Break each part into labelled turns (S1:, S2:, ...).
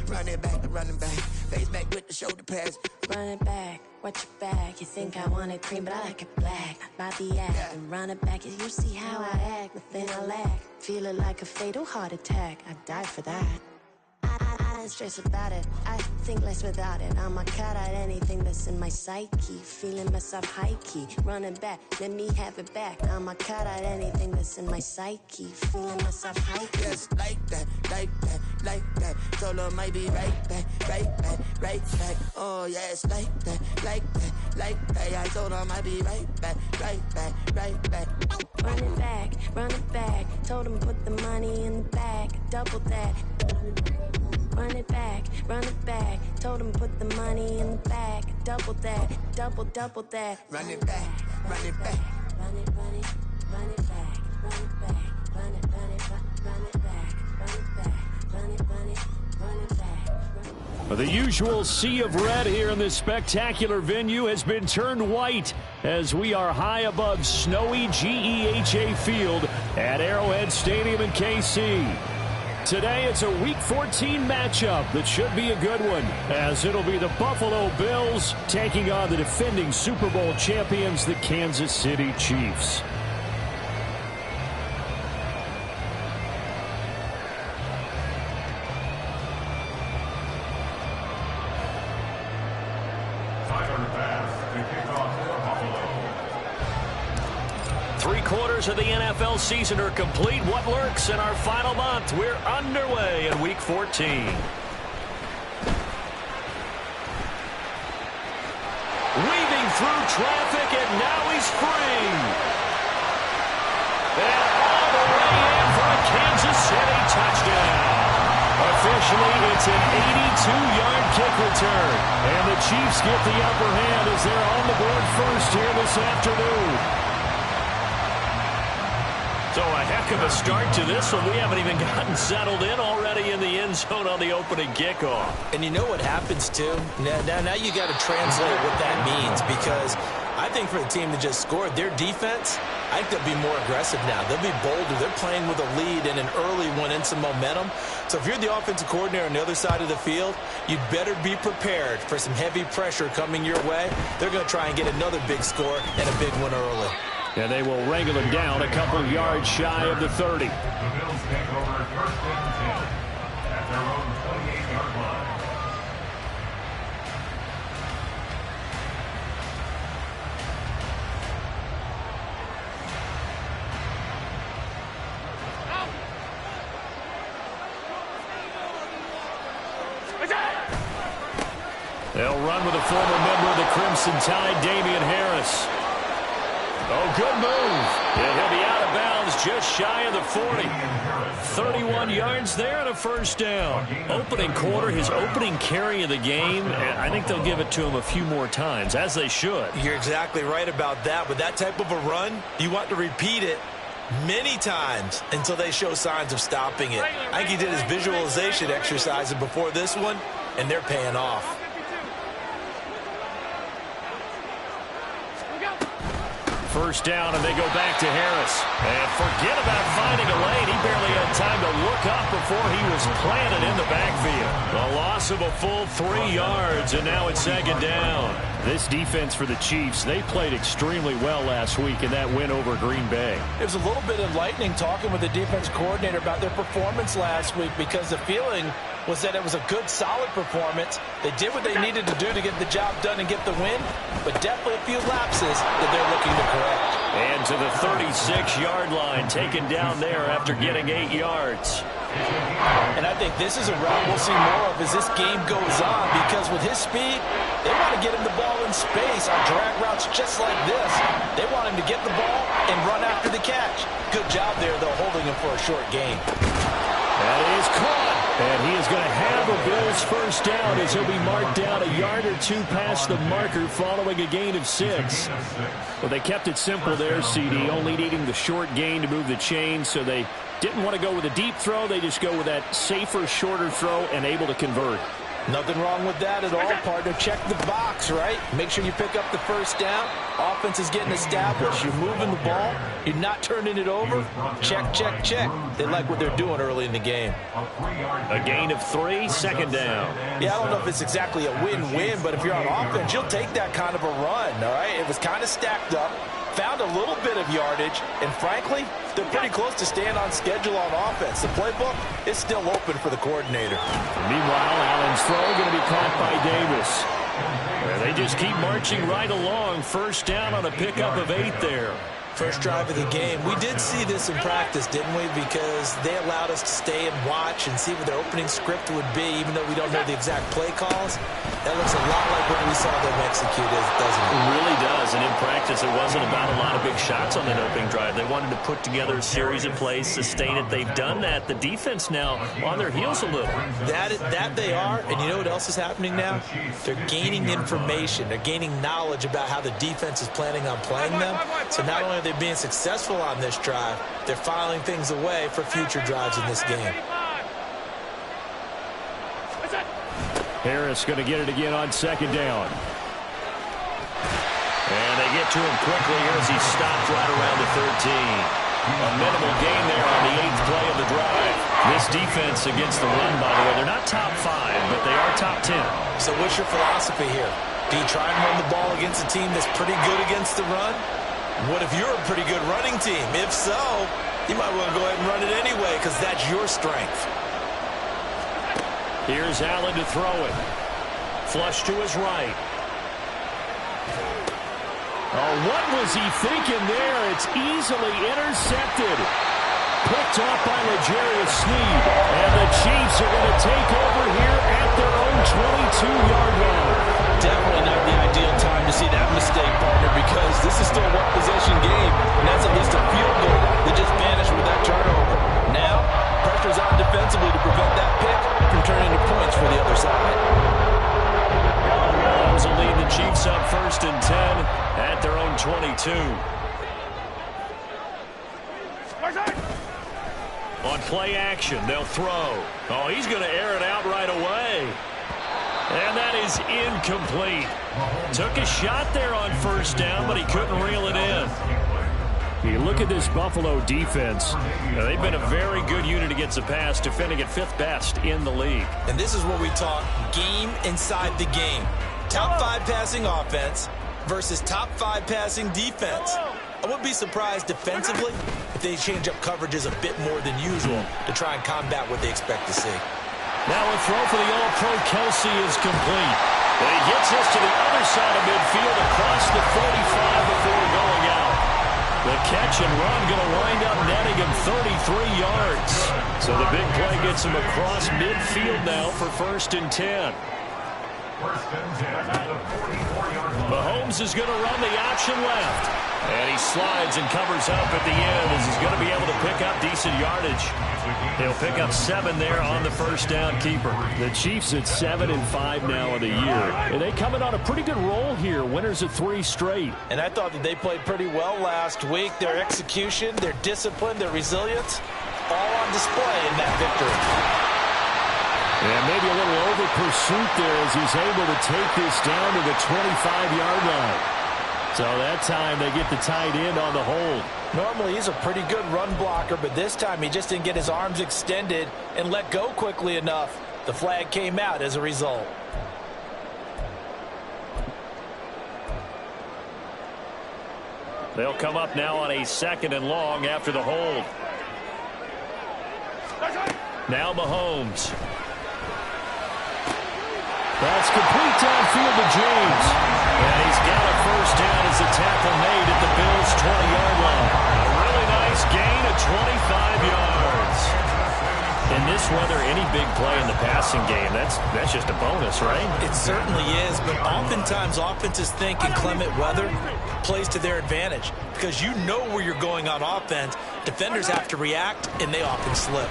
S1: running back. Face back with the shoulder pads.
S2: Run it back, watch your back. You think I want it cream, but I like it black. Body act and run it back. You see how I act, nothing I lack. Feel it like a fatal heart attack. I'd die for that. I don't stress about it. I think less without it. I'ma cut out anything that's in my psyche. Feeling myself high key. Running back, let me have it back. I'ma cut out anything that's in my psyche. Feeling myself high key.
S1: Yes, like that, like that, like that. Solo might be right back, right back, right back. Oh yes, like that, like that, like that. I told her I might be right back, right back, right back.
S2: Run it back. Told him put the money in the bag. Double that. Run it back. Told him put the money in the bag. Double that. Double that.
S1: Run it back, run it back.
S2: Run it back. Run it back. Run it back. Run it back. Run it back.
S3: The usual sea of red here in this spectacular venue has been turned white as we are high above snowy GEHA Field at Arrowhead Stadium in KC. Today it's a Week 14 matchup that should be a good one, as it'll be the Buffalo Bills taking on the defending Super Bowl champions, the Kansas City Chiefs. Of the NFL season are complete. What lurks in our final month? We're underway in Week 14. Weaving through traffic, and now he's free. And all the way in for a Kansas City touchdown. Officially, it's an 82-yard kick return. And the Chiefs get the upper hand as they're on the board first here this afternoon. So a heck of a start to this one. We haven't even gotten settled in already in the end zone on the opening kickoff.
S4: And you know what happens, too? Now you got to translate what that means, because I think for the team that just scored, their defense, I think they'll be more aggressive now. They'll be bolder. They're playing with a lead and an early one and some momentum. So if you're the offensive coordinator on the other side of the field, you'd better be prepared for some heavy pressure coming your way. They're going to try and get another big score and a big one early.
S3: And they will wrangle him down a couple yards shy of the 30.
S5: The Bills take over 1st and 10 at their own 28-yard line.
S3: They'll run with a former member of the Crimson Tide, Damian Harris. Oh, good move. And he'll be out of bounds just shy of the 40. 31 yards there and a first down. Opening quarter, his opening carry of the game. And I think they'll give it to him a few more times, as they should.
S4: You're exactly right about that. With that type of a run, you want to repeat it many times until they show signs of stopping it. I think he did his visualization exercises before this one, and they're paying off.
S3: First down, and they go back to Harris. And forget about finding a lane. He barely had time to look up before he was planted in the backfield. A loss of a full 3 yards, and now it's second down. This defense for the Chiefs, they played extremely well last week in that win over Green Bay.
S6: It was a little bit enlightening talking with the defense coordinator about their performance last week, because the feeling was that it was a good, solid performance. They did what they needed to do to get the job done and get the win, but definitely a few lapses that they're looking to correct.
S3: And to the 36-yard line, taken down there after getting 8 yards.
S6: And I think this is a route we'll see more of as this game goes on, because with his speed, they want to get him the ball in space on drag routes just like this. They want him to get the ball and run after the catch. Good job there, though, holding him for a short gain.
S3: That is caught. And he is going to have a Bills first down as he'll be marked down a yard or two past the marker following a gain of 6. Well, they kept it simple there, CD, only needing the short gain to move the chain, so they didn't want to go with a deep throw. They just go with that safer, shorter throw and able to convert.
S4: Nothing wrong with that at all, partner. Check the box, right? Make sure you pick up the first down. Offense is getting established. You're moving the ball. You're not turning it over. Check, check, check. They like what they're doing early in the game.
S3: A gain of 3, second down.
S4: Yeah, I don't know if it's exactly a win-win, but if you're on offense, you'll take that kind of a run, all right? It was kind of stacked up. Found a little bit of yardage, and frankly, they're pretty close to staying on schedule on offense. The playbook is still open for the coordinator.
S3: Meanwhile, Allen's throw going to be caught by Davis. They just keep marching right along. First down on a pickup of 8 there.
S4: First drive of the game. We did see this in practice, didn't we? Because they allowed us to stay and watch and see what their opening script would be, even though we don't know the exact play calls. That looks a lot like what we saw them execute, doesn't it?
S3: It really does. And in practice, it wasn't about a lot of big shots on that opening drive. They wanted to put together a series of plays, sustain it. They've done that. The defense now on their heels a little.
S4: That they are. And you know what else is happening now? They're gaining information. They're gaining knowledge about how the defense is planning on playing them. So not only are they being successful on this drive, they're filing things away for future drives in this game.
S3: Harris going to get it again on second down. And they get to him quickly here as he stopped right around the 13. A minimal gain there on the 8th play of the drive. This defense against the run, by the way, they're not top 5, but they are top 10.
S4: So what's your philosophy here? Do you try and run the ball against a team that's pretty good against the run? What if you're a pretty good running team? If so, you might want to go ahead and run it anyway because that's your strength.
S3: Here's Allen to throw it. Flush to his right. Oh, what was he thinking there? It's easily intercepted. Picked off by L'Jarius Sneed. And the Chiefs are going to take over here at their own 22-yard line.
S4: Definitely not the ideal time to see that mistake, partner, because this is still a one-possession game, and that's at least a field goal that just vanished with that turnover. Now, pressure's on defensively to prevent that pick from turning into points for the other side.
S3: Mahomes will lead the Chiefs up 1st and 10 at their own 22. On play action, they'll throw. Oh, he's going to air it out right away. And that is incomplete. Took a shot there on first down, but he couldn't reel it in. You look at this Buffalo defense. They've been a very good unit against the pass, defending at 5th best in the league.
S4: And this is what we talk game inside the game. Top 5 passing offense versus top 5 passing defense. I wouldn't be surprised defensively if they change up coverages a bit more than usual to try and combat what they expect to see.
S3: Now a throw for the All-Pro Kelsey is complete. And he gets us to the other side of midfield across the 45 before going out. The catch and run going to wind up netting him 33 yards. So the big play gets him across midfield now for 1st and 10. Mahomes is going to run the option left. And he slides and covers up at the end as he's going to be able to pick up decent yardage. He'll pick up 7 there on the first down keeper. The Chiefs at 7-5 now of the year. And they coming on a pretty good roll here. Winners of 3 straight.
S4: And I thought that they played pretty well last week. Their execution, their discipline, their resilience, all on display in that victory.
S3: And maybe a little over pursuit there as he's able to take this down to the 25-yard line. So that time they get the tight end on the hold.
S4: Normally he's a pretty good run blocker, but this time he just didn't get his arms extended and let go quickly enough. The flag came out as a result.
S3: They'll come up now on a 2nd and long after the hold. Now Mahomes. That's complete downfield to James. And he's got a first down as the tackle made at the Bills' 20-yard line. A really nice gain of 25 yards. In this weather, any big play in the passing game, that's just a bonus, right?
S4: It certainly is, but oftentimes offenses think in clement weather plays to their advantage because you know where you're going on offense. Defenders have to react, and they often slip.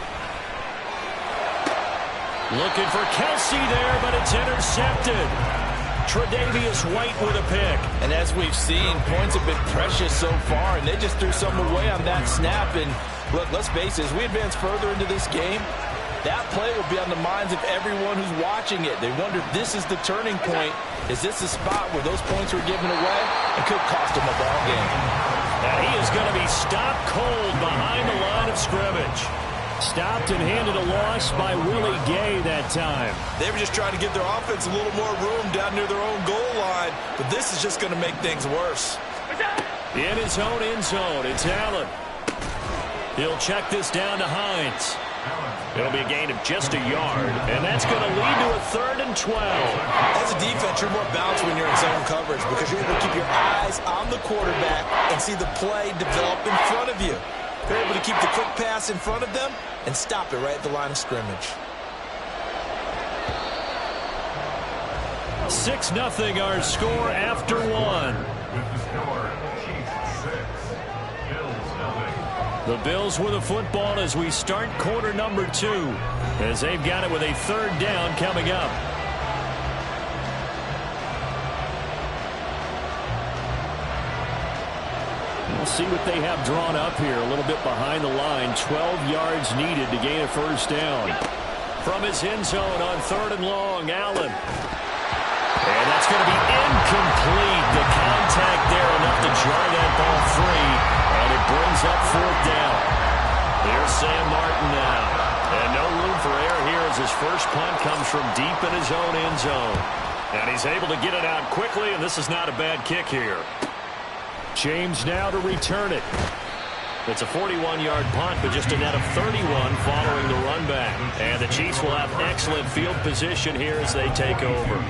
S3: Looking for Kelsey there, but it's intercepted. Tre'Davious White with a pick.
S4: And as we've seen, points have been precious so far, and they just threw some away on that snap. And look, let's face it, as we advance further into this game, that play will be on the minds of everyone who's watching it. They wonder if this is the turning point. Is this the spot where those points were given away and could cost them a ball game?
S3: And he is going to be stopped cold behind the line of scrimmage. Stopped and handed a loss by Willie Gay that time.
S4: They were just trying to give their offense a little more room down near their own goal line, but this is just going to make things worse.
S3: In his own end zone, it's Allen. He'll check this down to Hines. It'll be a gain of just a yard, and that's going to lead to a 3rd and 12.
S4: As a defense, you're more balanced when you're in zone coverage because you're able to keep your eyes on the quarterback and see the play develop in front of you. You're able to keep the quick pass in front of them and stop it right at the line of scrimmage.
S3: 6-0 our score after one.
S5: With the score, Chiefs 6, Bills 0.
S3: The Bills with the football as we start quarter number 2, as they've got it with a 3rd down coming up. We'll see what they have drawn up here. A little bit behind the line. 12 yards needed to gain a 1st down. From his end zone on 3rd and long, Allen. And that's going to be incomplete. The contact there enough to jar that ball free. And it brings up 4th down. Here's Sam Martin now. And no room for error here as his first punt comes from deep in his own end zone. And he's able to get it out quickly, and this is not a bad kick here. James now to return it. It's a 41-yard punt, but just a net of 31 following the run back. And the Chiefs will have excellent field position here as they take over.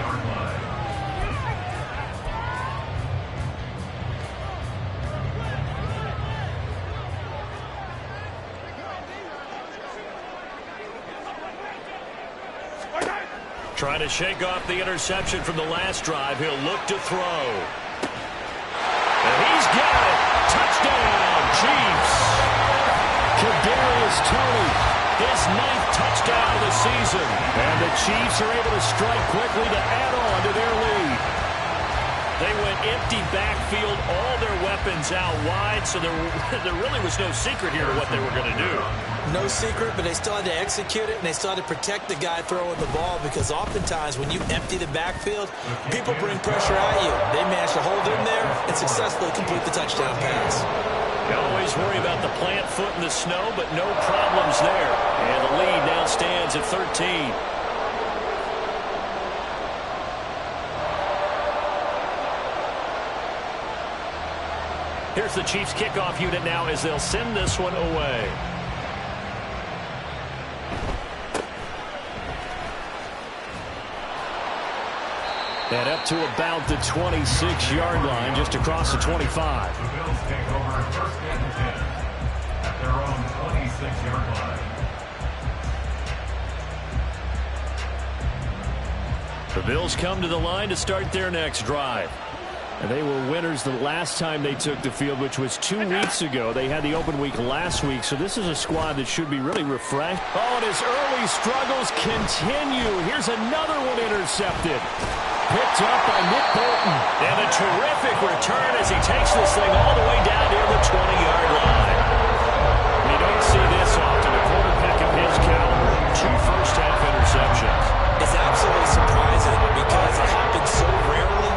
S3: Trying to shake off the interception from the last drive. He'll look to throw. And he's got it. Touchdown, Chiefs. Kadarius Toney, his 9th touchdown of the season. And the Chiefs are able to strike quickly to add on to their lead. They went empty backfield, all their weapons out wide, so there really was no secret here to what they were going to do.
S4: No secret, but they still had to execute it, and they still had to protect the guy throwing the ball because oftentimes when you empty the backfield, people bring pressure at you. They managed to hold in there and successfully complete the touchdown pass.
S3: You always worry about the plant foot in the snow, but no problems there. And the lead now stands at 13. Here's the Chiefs kickoff unit now as they'll send this one away. And up to about the 26-yard line, just across the 25.
S5: The Bills take over 1st and 10 at their own 26-yard line.
S3: The Bills come to the line to start their next drive. And they were winners the last time they took the field, which was 2 weeks ago. They had the open week last week, so this is a squad that should be really refreshed. Oh, and his early struggles continue. Here's another one intercepted. Picked up by Nick Bolton. And a terrific return as he takes this thing all the way down near the 20-yard line. You don't see this often. A quarterback of his caliber. 2 first-half interceptions.
S4: It's absolutely surprising because it happens so rarely.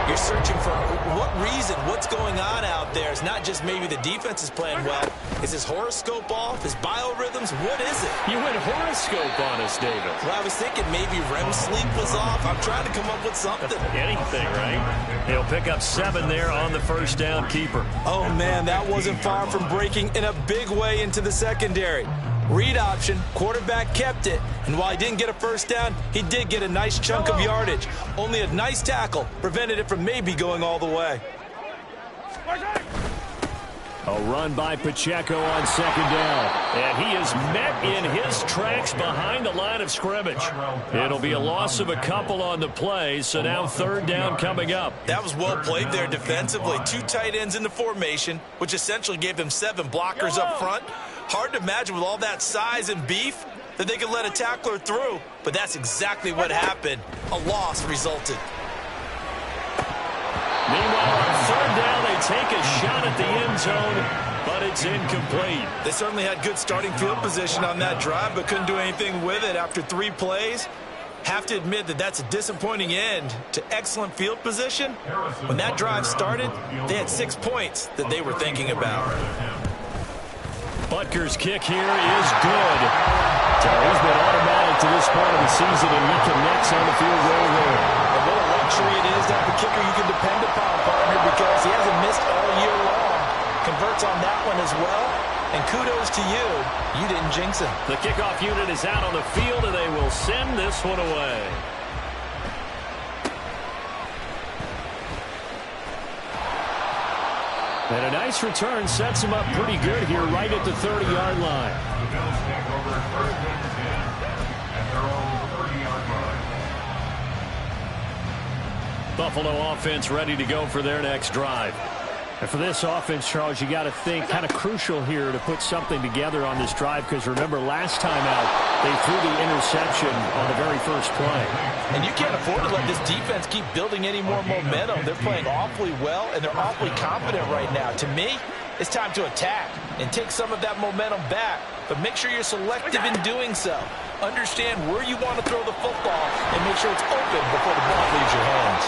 S4: You're searching for what reason, what's going on out there. It's not just maybe the defense is playing well. Is his horoscope off? His biorhythms? What is it?
S3: You went horoscope on us, David.
S4: Well, I was thinking maybe REM sleep was off. I'm trying to come up with something.
S3: Anything, right? He'll pick up 7 there on the first down keeper.
S4: Oh, man, that wasn't far from breaking in a big way into the secondary. Read option, quarterback kept it, and while he didn't get a first down, he did get a nice chunk of yardage. Only a nice tackle prevented it from maybe going all the way.
S3: A run by Pacheco on 2nd down, and he is met in his tracks behind the line of scrimmage. It'll be a loss of a couple on the play, so now 3rd down coming up.
S4: That was well played there defensively. 2 tight ends in the formation, which essentially gave them 7 blockers up front. Hard to imagine with all that size and beef that they could let a tackler through, but that's exactly what happened. A loss resulted.
S3: Meanwhile, on 3rd down, they take a shot at the end zone. but it's incomplete.
S4: They certainly had good starting field position on that drive, but couldn't do anything with it after 3 plays. Have to admit that that's a disappointing end to excellent field position. When that drive started, they had 6 points that they were thinking about.
S3: Butker's kick here is good. So he's been automatic to this part of the season, and he connects on the field goal there.
S4: And what a luxury it is to have a kicker you can depend upon, partner, because he hasn't missed all year long. Converts on that one as well. And kudos to you. You didn't jinx him.
S3: The kickoff unit is out on the field, and they will send this one away. And a nice return sets him up pretty good here right at the 30-yard line.
S5: The Bills take over first and 10 at their own 30-yard line.
S3: Buffalo offense ready to go for their next drive. And for this offense, Charles, you got to think kind of crucial here to put something together on this drive, because remember last time out they threw the interception on the very first play.
S4: And you can't afford to let this defense keep building any more momentum. They're playing awfully well, and they're awfully confident right now. To me, it's time to attack and take some of that momentum back, but make sure you're selective in doing so. Understand where you want to throw the football and make sure it's open before the ball leaves your hands.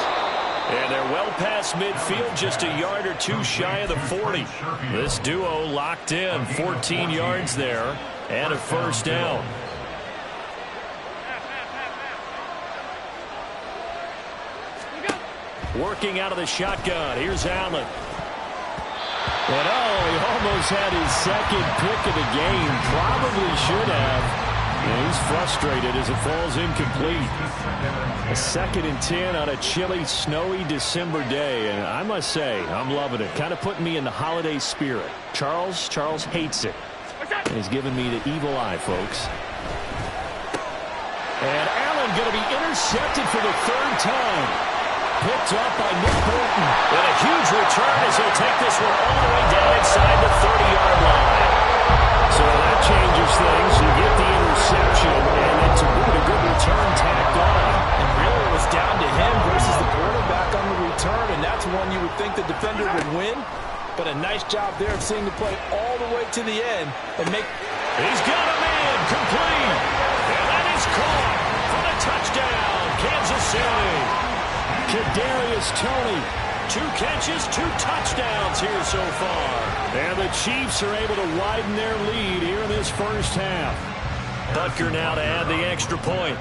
S3: And they're well past midfield, just a yard or two shy of the 40. This duo locked in, 14 yards there, and a first down. Working out of the shotgun, here's Allen. And he almost had his second pick of the game. Probably should have. And he's frustrated as it falls incomplete. A 2nd and 10 on a chilly, snowy December day. And I must say, I'm loving it. Kind of putting me in the holiday spirit. Charles hates it. And he's giving me the evil eye, folks. And Allen going to be intercepted for the 3rd time. Picked up by Nick Bolton. And a huge return as he'll take this one all the way down inside the 30-yard line. So that changes things. You get the interception, and it's a good return tacked on.
S4: And really it was down to him versus the quarterback on the return, and that's one you would think the defender would win. But a nice job there of seeing the play all the way to the end and make...
S3: He's got a man complete. And that is caught for the touchdown, Kansas City. Kadarius Toney. 2 catches, 2 touchdowns here so far. And the Chiefs are able to widen their lead here in this first half. Butker now to add the extra point.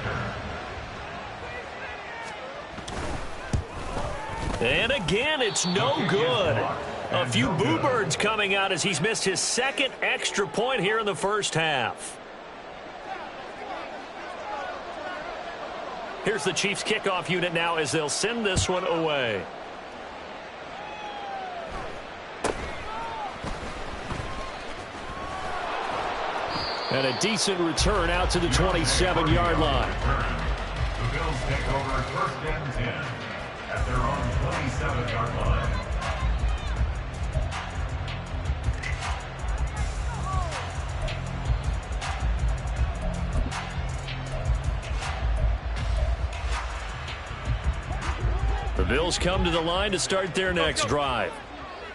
S3: And again, it's no good. A few boo birds coming out as he's missed his 2nd extra point here in the first half. Here's the Chiefs kickoff unit now as they'll send this one away. And a decent return out to the 27-yard line.
S5: The Bills take over first and 10 at their own 27-yard line.
S3: The Bills come to the line to start their next drive.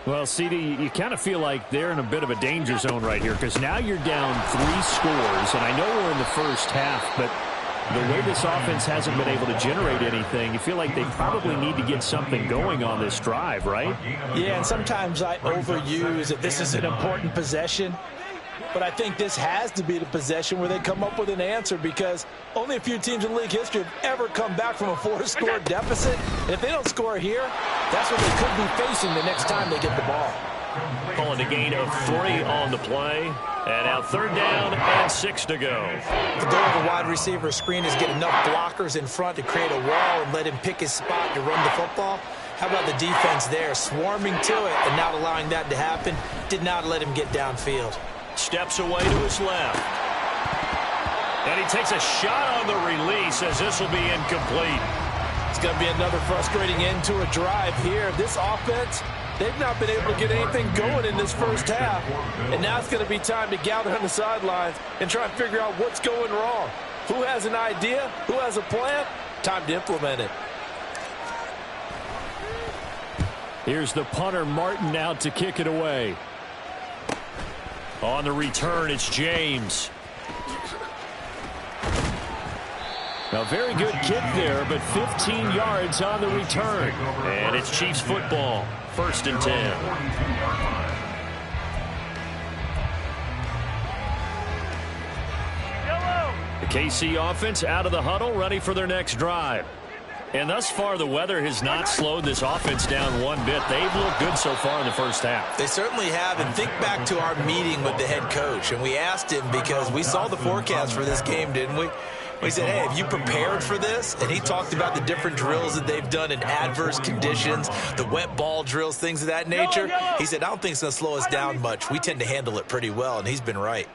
S3: Well, CD, you kind of feel like they're in a bit of a danger zone right here, because now you're down 3 scores, and I know we're in the first half, but the way this offense hasn't been able to generate anything, you feel like they probably need to get something going on this drive, right?
S4: Yeah, and sometimes I overuse that this is an important possession, but I think this has to be the possession where they come up with an answer, because only a few teams in league history have ever come back from a 4-score deficit. And if they don't score here, that's what they could be facing the next time they get the ball.
S3: Calling a gain of 3 on the play. And now 3rd down and 6 to go.
S4: The goal of a wide receiver screen is get enough blockers in front to create a wall and let him pick his spot to run the football. How about the defense there, swarming to it and not allowing that to happen? Did not let him get downfield.
S3: Steps away to his left. And he takes a shot on the release as this will be incomplete.
S4: It's going to be another frustrating end to a drive here. This offense, they've not been able to get anything going in this first half. And now it's going to be time to gather on the sidelines and try and figure out what's going wrong. Who has an idea? Who has a plan? Time to implement it.
S3: Here's the punter, Martin, out to kick it away. On the return, it's James. A very good kick there, but 15 yards on the return. And it's Chiefs football, 1st and 10. The KC offense out of the huddle, ready for their next drive. And thus far, the weather has not slowed this offense down one bit. They've looked good so far in the first half.
S4: They certainly have. And think back to our meeting with the head coach. And we asked him, because we saw the forecast for this game, didn't we? We said, hey, have you prepared for this? And he talked about the different drills that they've done in adverse conditions, the wet ball drills, things of that nature. He said, I don't think it's going to slow us down much. We tend to handle it pretty well, and he's been right.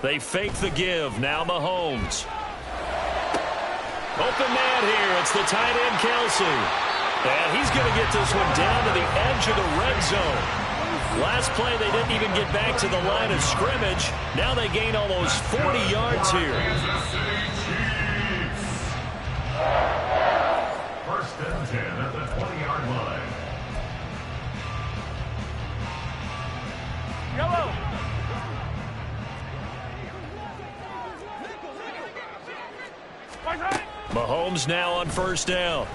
S3: They fake the give. Now Mahomes. Open man here. It's the tight end, Kelce. And he's going to get this one down to the edge of the red zone. Last play, they didn't even get back to the line of scrimmage. Now they gain almost 40 yards here.
S5: 1st and 10 at the 20-yard line.
S7: Yellow.
S3: Mahomes now on 1st down.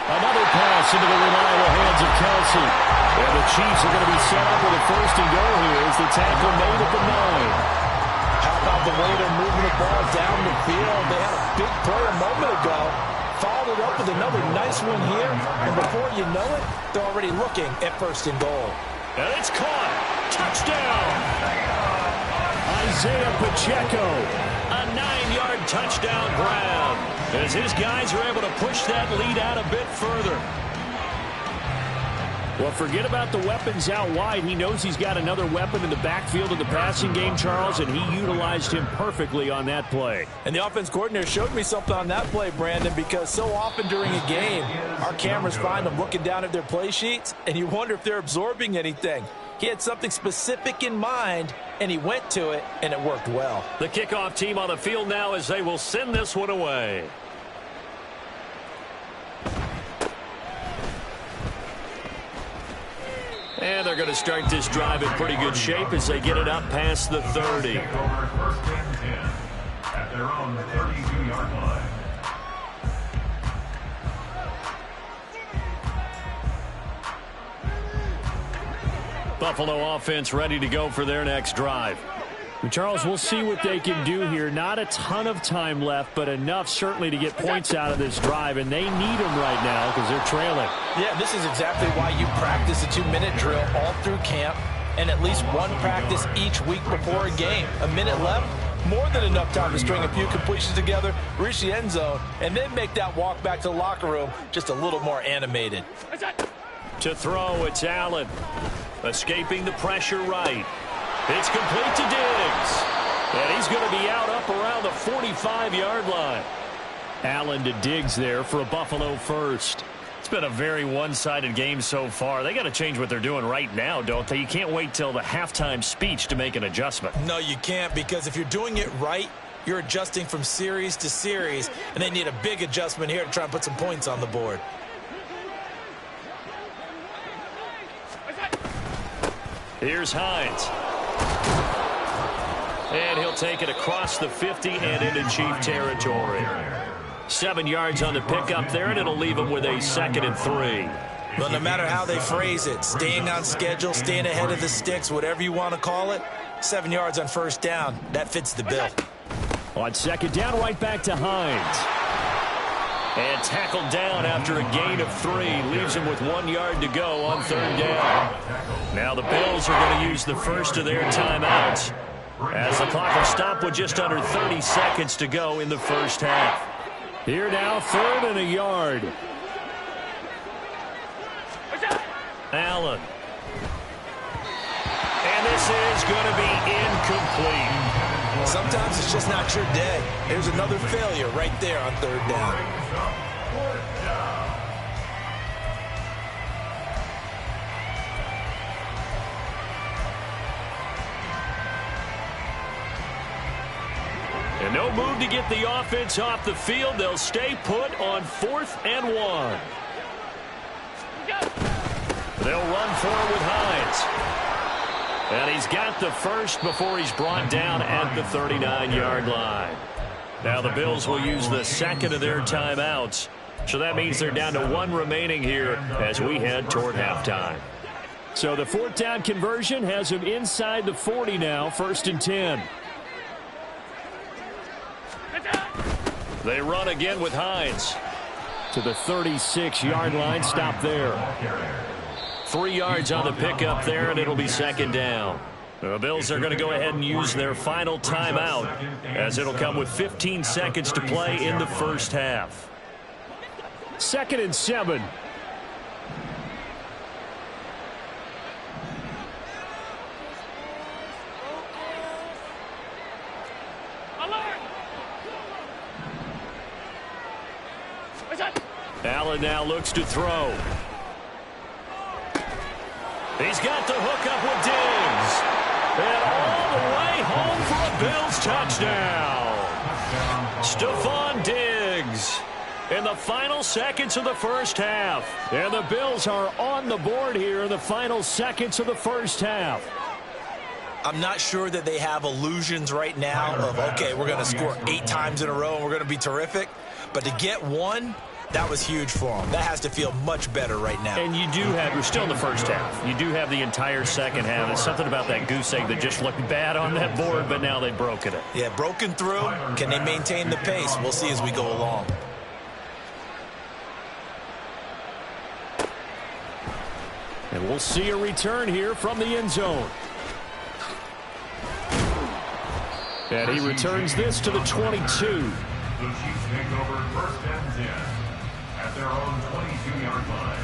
S3: Another pass into the reliable hands of Kelce. And the Chiefs are going to be set up with a 1st and goal here as the tackle made at the 9.
S6: How about the way they're moving the ball down the field? They had a big play a moment ago. Followed it up with another nice one here. And before you know it, they're already looking at 1st and goal.
S3: And it's caught. Touchdown. Isaiah Pacheco. A 9-yard touchdown grab. As his guys are able to push that lead out a bit further. Well, forget about the weapons out wide. He knows he's got another weapon in the backfield of the passing game, Charles, and he utilized him perfectly on that play.
S6: And the offense coordinator showed me something on that play, Brandon, because so often during a game, our cameras find them looking down at their play sheets, and you wonder if they're absorbing anything. He had something specific in mind, and he went to it, and it worked well.
S3: The kickoff team on the field now as they will send this one away. And they're going to start this drive in pretty good shape as they get it up past the 30.
S5: Take over 1st and 10 at their own 32-yard line.
S3: Buffalo offense ready to go for their next drive. And Charles, we'll see what they can do here. Not a ton of time left, but enough certainly to get points out of this drive, and they need them right now because they're trailing.
S6: Yeah, this is exactly why you practice a 2-minute drill all through camp and at least one practice each week before a game. A minute left, more than enough time to string a few completions together, reach the end zone, and then make that walk back to the locker room just a little more animated.
S3: To throw, it's Allen. Escaping the pressure right. It's complete to Diggs. And he's going to be out up around the 45-yard line. Allen to Diggs there for a Buffalo first. It's been a very one-sided game so far. They got to change what they're doing right now, don't they? You can't wait till the halftime speech to make an adjustment.
S4: No, you can't, because if you're doing it right, you're adjusting from series to series, and they need a big adjustment here to try and put some points on the board.
S3: Here's Hines. And he'll take it across the 50 and into Chief territory. 7 yards on the pickup there, and it'll leave him with a 2nd and 3.
S4: Well, no matter how they phrase it, staying on schedule, staying ahead of the sticks, whatever you want to call it, 7 yards on 1st down, that fits the bill.
S3: On 2nd down, right back to Hines. And tackled down after a gain of 3. Leaves him with 1 yard to go on 3rd down. Now the Bills are going to use the first of their timeouts as the clock will stop with just under 30 seconds to go in the first half. Here now, 3rd and a yard. Allen. And this is going to be incomplete.
S4: Sometimes it's just not your day. There's another failure right there on 3rd down.
S3: And no move to get the offense off the field. They'll stay put on 4th and 1. They'll run forward with Hines. And he's got the first before he's brought down at the 39-yard line. Now the Bills will use the second of their timeouts. So that means they're down to 1 remaining here as we head toward halftime. So the 4th down conversion has him inside the 40 now, 1st and 10. They run again with Hines to the 36-yard line. Stop there. 3 yards on the pickup there, and it'll be 2nd down. The Bills are going to go ahead and use their final timeout as it'll come with 15 seconds to play in the first half. 2nd and 7. Allen now looks to throw. He's got the hook up with Diggs. And all the way home for a Bills touchdown. Stephon Diggs in the final seconds of the first half. And the Bills are on the board here in the final seconds of the first half.
S4: I'm not sure that they have illusions right now of, okay, we're going to score 8 times in a row and we're going to be terrific. But to get 1, that was huge for them. That has to feel much better right now.
S3: And you do have, we're still in the first half. You do have the entire second half. There's something about that goose egg that just looked bad on that board, but now they've broken it.
S4: Yeah, broken through. Can they maintain the pace? We'll see as we go along.
S3: And we'll see a return here from the end zone. And he returns this to the 22.
S5: The Chiefs take over 1st and 10 at their own 22-yard line.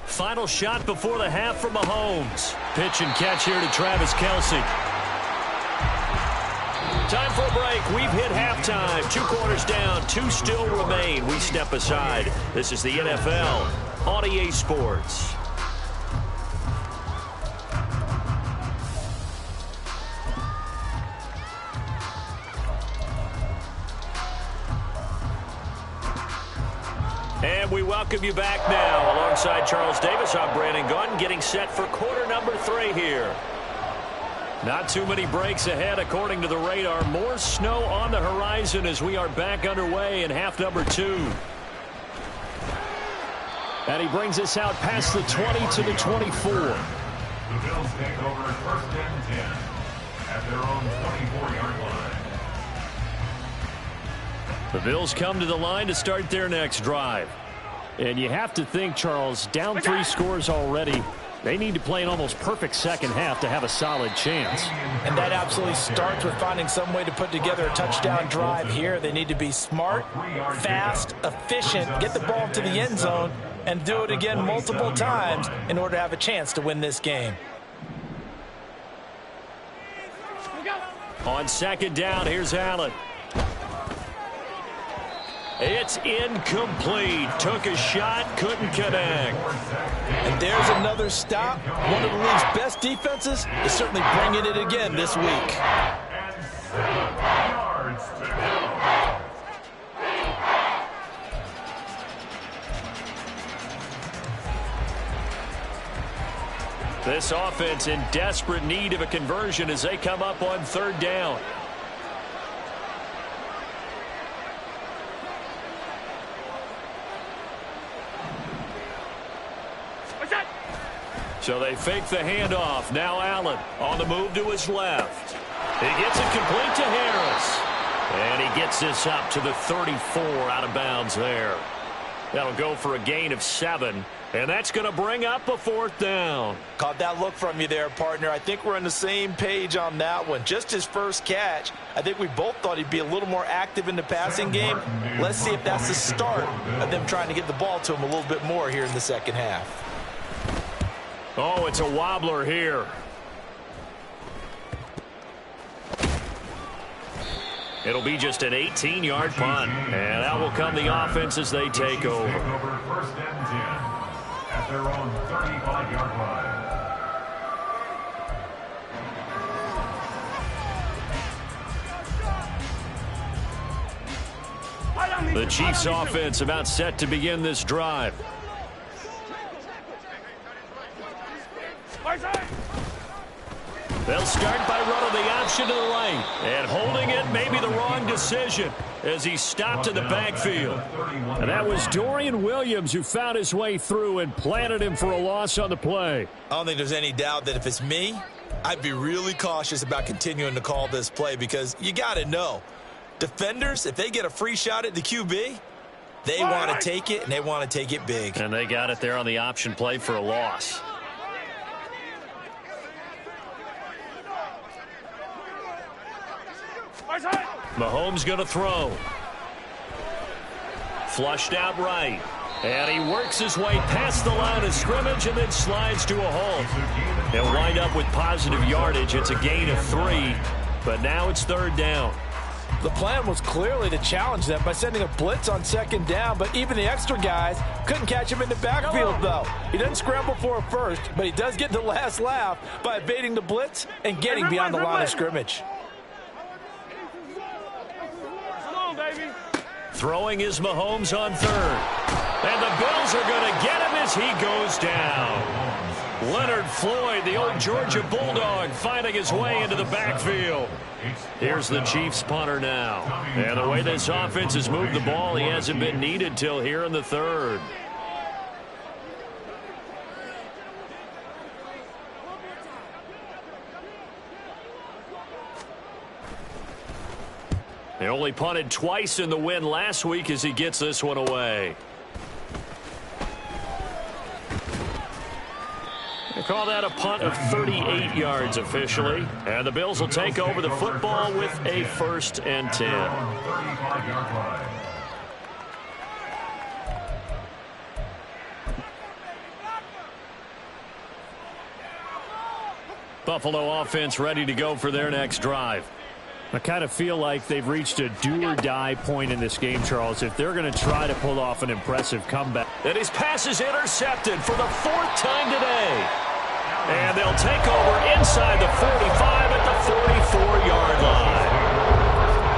S3: Final shot before the half from Mahomes. Pitch and catch here to Travis Kelce. Time for a break. We've hit halftime. 2 quarters down. 2 still remain. We step aside. This is the NFL on EA Sports. And we welcome you back now. Alongside Charles Davis, I'm Brandon Gunn, getting set for quarter number 3 here. Not too many breaks ahead, according to the radar. More snow on the horizon as we are back underway in half number 2. And he brings us out past the 20 to the 24.
S5: The Bills take over 1st and 10 at their own 24-yard line.
S3: The Bills come to the line to start their next drive. And you have to think, Charles, down 3 scores already. They need to play an almost perfect second half to have a solid chance.
S4: And that absolutely starts with finding some way to put together a touchdown drive here. They need to be smart, fast, efficient, get the ball to the end zone, and do it again multiple times in order to have a chance to win this game.
S3: On 2nd down, here's Allen. It's incomplete. Took a shot, couldn't connect.
S4: And there's another stop. One of the league's best defenses is certainly bringing it again this week.
S5: And 7 yards to go.
S3: This offense in desperate need of a conversion as they come up on 3rd down. So they fake the handoff. Now Allen on the move to his left. He gets it complete to Harris. And he gets this up to the 34 out of bounds there. That'll go for a gain of 7, and that's going to bring up a 4th down.
S6: Caught that look from you there, partner. I think we're on the same page on that one. Just his first catch. I think we both thought he'd be a little more active in the passing game. Let's see if that's the start of them trying to get the ball to him a little bit more here in the second half.
S3: Oh, it's a wobbler here. It'll be just an 18-yard punt, and that will come the offense as they take over.
S5: First and 10 at their own 35-yard line.
S3: The Chiefs offense about set to begin this drive. They'll start by running the option to the right. And holding it may be the wrong decision as he stopped in the backfield. And that was Dorian Williams who found his way through and planted him for a loss on the play.
S4: I don't think there's any doubt that if it's me, I'd be really cautious about continuing to call this play because you got to know, defenders, if they get a free shot at the QB, they want to take it, and they want to take it big.
S3: And they got it there on the option play for a loss. Mahomes going to throw. Flushed out right. And he works his way past the line of scrimmage and then slides to a hole. They'll wind up with positive yardage. It's a gain of 3, but now it's 3rd down.
S6: The plan was clearly to challenge them by sending a blitz on 2nd down, but even the extra guys couldn't catch him in the backfield, though. He doesn't scramble for a first, but he does get the last laugh by evading the blitz and getting beyond the line of scrimmage.
S3: Throwing is Mahomes on 3rd. And the Bills are going to get him as he goes down. Leonard Floyd, the old Georgia Bulldog, finding his way into the backfield. Here's the Chiefs punter now. And the way this offense has moved the ball, he hasn't been needed till here in the 3rd. They only punted twice in the win last week as he gets this one away. They call that a punt of 38 yards officially. And the Bills will take over the football with a 1st and 10.
S5: 35-yard line.
S3: Buffalo offense ready to go for their next drive. I kind of feel like they've reached a do-or-die point in this game, Charles, if they're going to try to pull off an impressive comeback. And his pass is intercepted for the 4th time today. And they'll take over inside the 45 at the 44-yard line.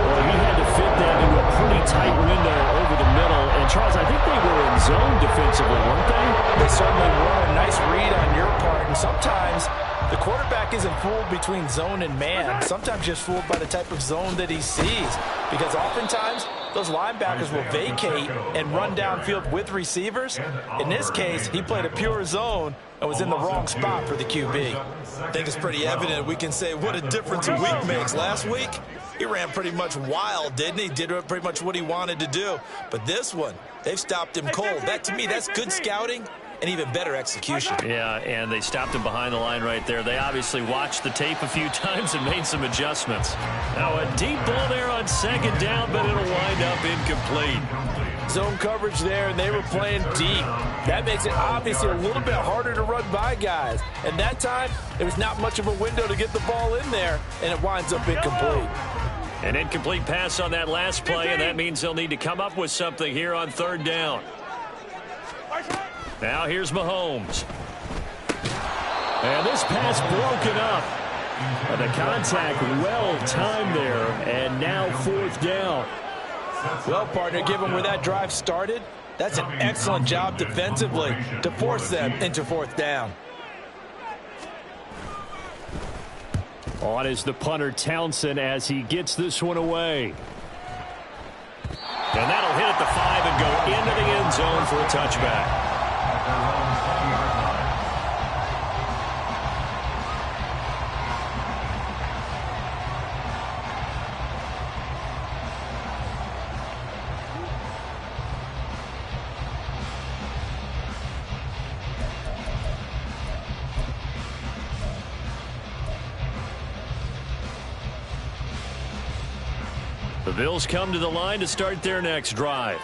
S3: Well, he had to fit that into a pretty tight window over the middle. And, Charles, I think they were in zone defensively, weren't they?
S6: They certainly were. A nice read on your part. And sometimes the quarterback isn't fooled between zone and man. Sometimes just fooled by the type of zone that he sees. Because oftentimes, those linebackers will vacate and run downfield with receivers. In this case, he played a pure zone and was in the wrong spot for the QB.
S4: I think it's pretty evident. We can say what a difference a week makes. Last week, he ran pretty much wild, didn't he? Did pretty much what he wanted to do. But this one, they've stopped him cold. That, to me, that's good scouting and even better execution.
S3: Yeah, and they stopped him behind the line right there. They obviously watched the tape a few times and made some adjustments. Now a deep ball there on 2nd down, but it'll wind up incomplete.
S6: Zone coverage there, and they were playing deep. That makes it obviously a little bit harder to run by guys. And that time, there was not much of a window to get the ball in there, and it winds up incomplete.
S3: An incomplete pass on that last play, and that means they'll need to come up with something here on 3rd down. Now here's Mahomes. And this pass broken up. And the contact well timed there, and now 4th down.
S6: Well, partner, given where that drive started, that's an excellent job defensively to force them into 4th down.
S3: On is the punter Townsend as he gets this one away. And that'll hit at the 5 and go into the end zone for a touchback. The Bills come to the line to start their next drive.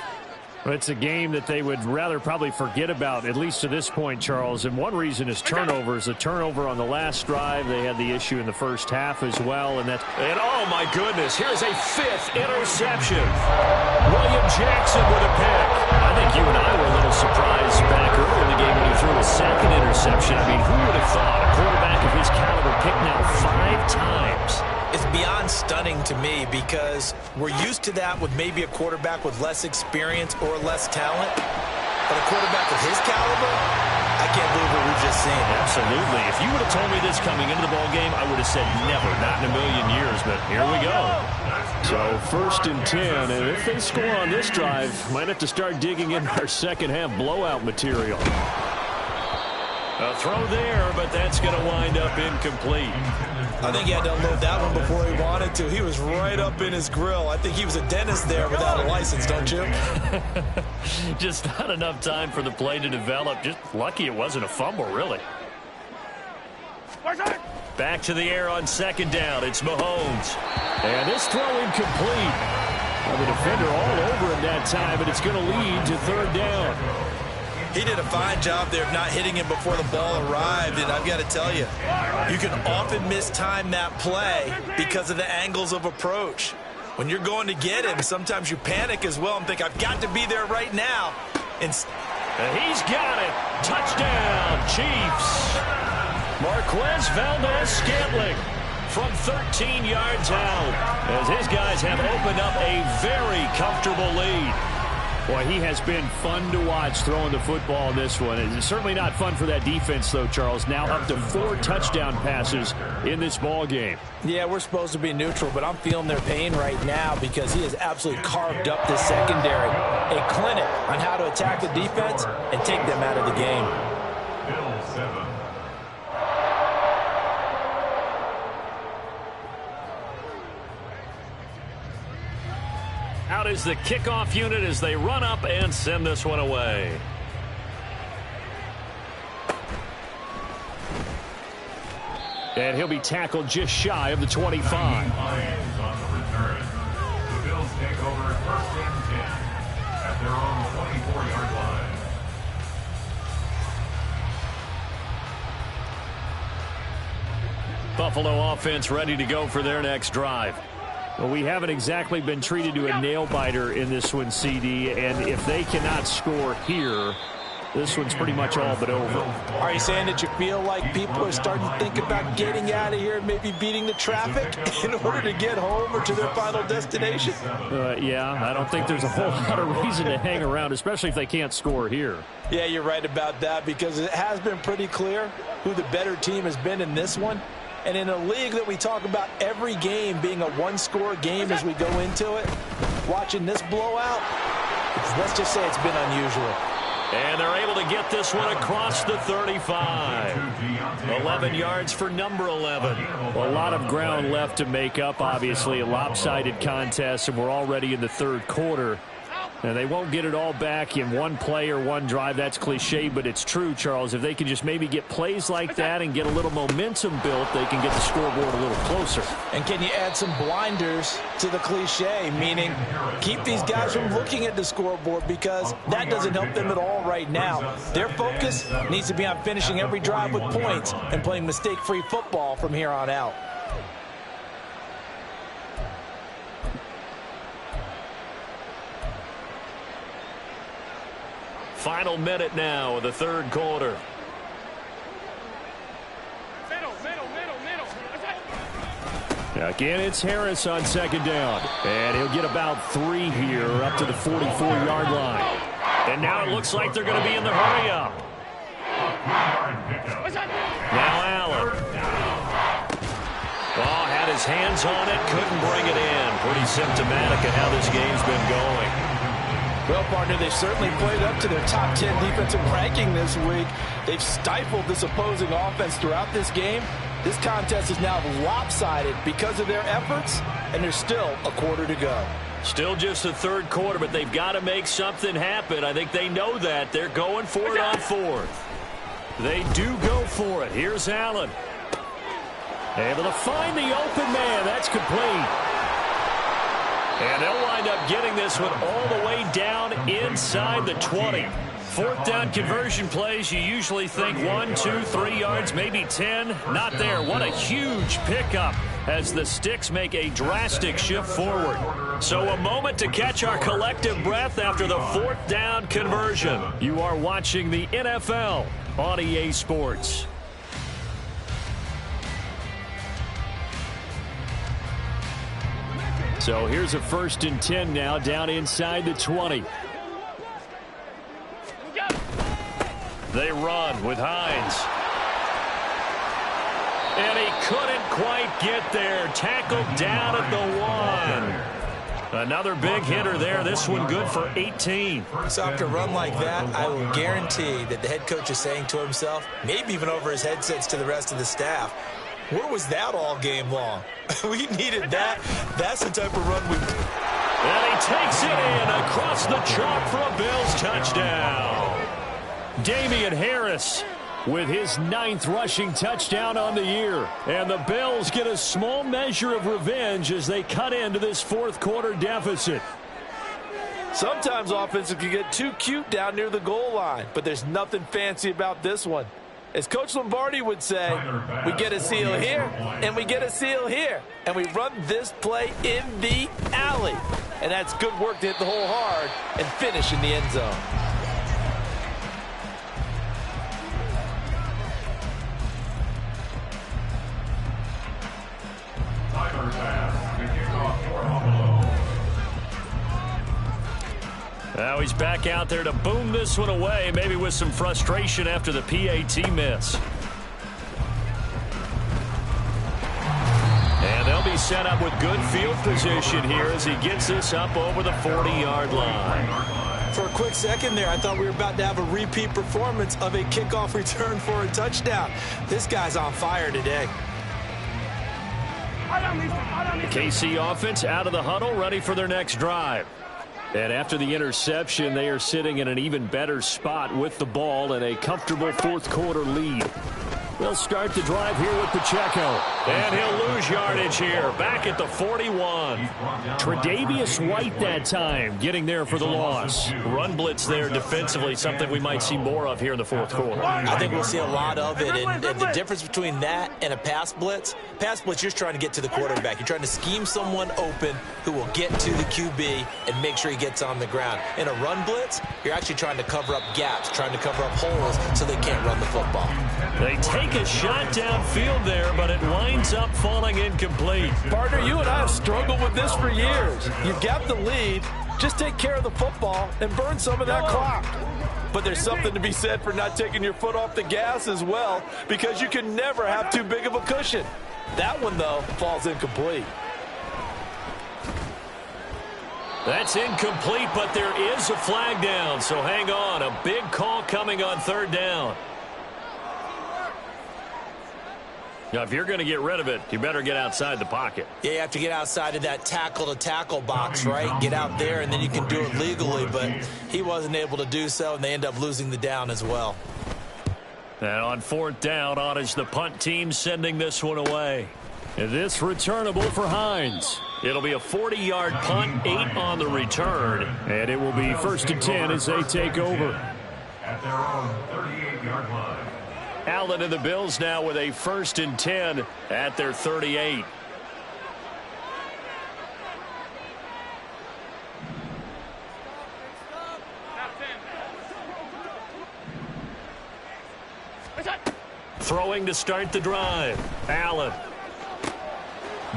S7: It's a game that they would rather probably forget about, at least to this point, Charles. And one reason is turnovers. A turnover on the last drive. They had the issue in the first half as well. And
S3: oh, my goodness, here's a 5th interception. William Jackson with a pick. I think you and I were a little surprised back early in the game when he threw a 2nd interception. I mean, who would have thought a quarterback of his caliber picked now 5 times?
S4: It's beyond stunning to me because we're used to that with maybe a quarterback with less experience or less talent. But a quarterback of his caliber, I can't believe what we've just seen.
S3: Absolutely. If you would have told me this coming into the ball game, I would have said never, not in a million years. But here we go.
S7: So 1st and 10, and if they score on this drive, might have to start digging in our second half blowout material.
S3: A throw there, but that's going to wind up incomplete.
S4: I think he had to unload that one before he wanted to. He was right up in his grill. I think he was a dentist there without a license, don't you?
S3: Just not enough time for the play to develop. Just lucky it wasn't a fumble, really. Back to the air on 2nd down. It's Mahomes.
S7: And this throw incomplete. Well, the defender all over him that time, but it's going to lead to 3rd down.
S4: He did a fine job there of not hitting him before the ball arrived, and I've got to tell you, you can often mistime that play because of the angles of approach. When you're going to get him, sometimes you panic as well and think, I've got to be there right now.
S3: And he's got it. Touchdown, Chiefs. Marquez Valdez-Scantling from 13 yards out as his guys have opened up a very comfortable lead.
S7: Boy, he has been fun to watch throwing the football in this one. It's certainly not fun for that defense, though, Charles. Now up to 4 touchdown passes in this ball game.
S6: Yeah, we're supposed to be neutral, but I'm feeling their pain right now because he has absolutely carved up this secondary. A clinic on how to attack the defense and take them out of the game.
S5: Bill 7.
S3: Out is the kickoff unit as they run up and send this one away.
S7: And he'll be tackled just shy of the 25.
S5: Lions on the return. The Bills take over 1st and 10 at their own 24-yard line.
S3: Buffalo offense ready to go for their next drive.
S7: Well, we haven't exactly been treated to a nail-biter in this one, CD, and if they cannot score here, this one's pretty much all but over.
S6: Are you saying that you feel like people are starting to think about getting out of here and maybe beating the traffic in order to get home or to their final destination?
S7: Yeah, I don't think there's a whole lot of reason to hang around, especially if they can't score here.
S6: Yeah, you're right about that because it has been pretty clear who the better team has been in this one. And in a league that we talk about every game being a one-score game as we go into it, watching this blowout, let's just say it's been unusual.
S3: And they're able to get this one across the 35. 11 yards for number 11.
S7: Well, a lot of ground left to make up, obviously. A lopsided contest, and we're already in the 3rd quarter. And they won't get it all back in one play or one drive. That's cliche, but it's true, Charles. If they can just maybe get plays like that and get a little momentum built, they can get the scoreboard a little closer.
S6: And can you add some blinders to the cliche, meaning keep these guys from looking at the scoreboard because that doesn't help them at all right now. Their focus needs to be on finishing every drive with points and playing mistake-free football from here on out.
S3: Final minute now of the 3rd quarter.
S7: Again, it's Harris on 2nd down. And he'll get about 3 here up to the 44-yard line.
S3: And now it looks like they're going to be in the hurry-up. Now Allen. Oh, had his hands on it, couldn't bring it in. Pretty symptomatic of how this game's been going.
S6: Well, partner, they've certainly played up to their top 10 defensive ranking this week. They've stifled this opposing offense throughout this game. This contest is now lopsided because of their efforts, and there's still a quarter to go.
S3: Still just the 3rd quarter, but they've got to make something happen. I think they know that. They're going for it on 4th. They do go for it. Here's Allen. Able to find the open man. That's complete. And they'll wind up getting this one all the way down inside the 20. Fourth down conversion plays, you usually think 1, 2, 3 yards, maybe 10. Not there. What a huge pickup as the Sticks make a drastic shift forward. So a moment to catch our collective breath after the fourth down conversion. You are watching the NFL on EA Sports. So here's a 1st and 10 now down inside the 20. They run with Hines. And he couldn't quite get there. Tackled down at the 1. Another big hitter there. This one good for 18.
S4: So after a run like that, I will guarantee that the head coach is saying to himself, maybe even over his headsets to the rest of the staff, where was that all game long? We needed that. That's the type of run we...
S3: And he takes it in across the chalk for a Bills touchdown. Damian Harris with his 9th rushing touchdown on the year. And the Bills get a small measure of revenge as they cut into this fourth quarter deficit.
S6: Sometimes offenses can get too cute down near the goal line, but there's nothing fancy about this one. As Coach Lombardi would say, we get a seal here, and we get a seal here. And we run this play in the alley. And that's good work to hit the hole hard and finish in the end zone.
S3: Now he's back out there to boom this one away, maybe with some frustration after the PAT miss. And they'll be set up with good field position here as he gets this up over the 40-yard line.
S4: For a quick second there, I thought we were about to have a repeat performance of a kickoff return for a touchdown. This guy's on fire today.
S3: The KC offense out of the huddle, ready for their next drive. And after the interception, they are sitting in an even better spot with the ball and a comfortable fourth quarter lead. They'll start the drive here with Pacheco. And he'll lose yardage here. Back at the 41. Tre'Davious White that time getting there for the loss. Run blitz there defensively, something we might see more of here in the fourth quarter.
S4: I think we'll see a lot of it. And the difference between that and a pass blitz, you're just trying to get to the quarterback. You're trying to scheme someone open who will get to the QB and make sure he gets on the ground. In a run blitz, you're actually trying to cover up gaps, trying to cover up holes so they can't run the football.
S3: They take a shot downfield there, but it winds up falling incomplete.
S6: Partner, you and I have struggled with this for years. You've got the lead. Just take care of the football and burn some of that clock. But there's something to be said for not taking your foot off the gas as well, because you can never have too big of a cushion. That one, though, falls incomplete.
S3: That's incomplete, but there is a flag down, so hang on. A big call coming on third down. Now, if you're going to get rid of it, you better get outside the pocket.
S4: Yeah, you have to get outside of that tackle-to-tackle box, right? Get out there, and then you can do it legally, but he wasn't able to do so, and they end up losing the down as well.
S3: And on fourth down, on is the punt team sending this one away. And this returnable for Hines. It'll be a 40-yard punt, 8 on the return, and it will be 1st and 10 as they take over.
S5: At their own 38-yard line.
S3: Allen and the Bills now with a 1st and 10 at their 38. Throwing to start the drive. Allen.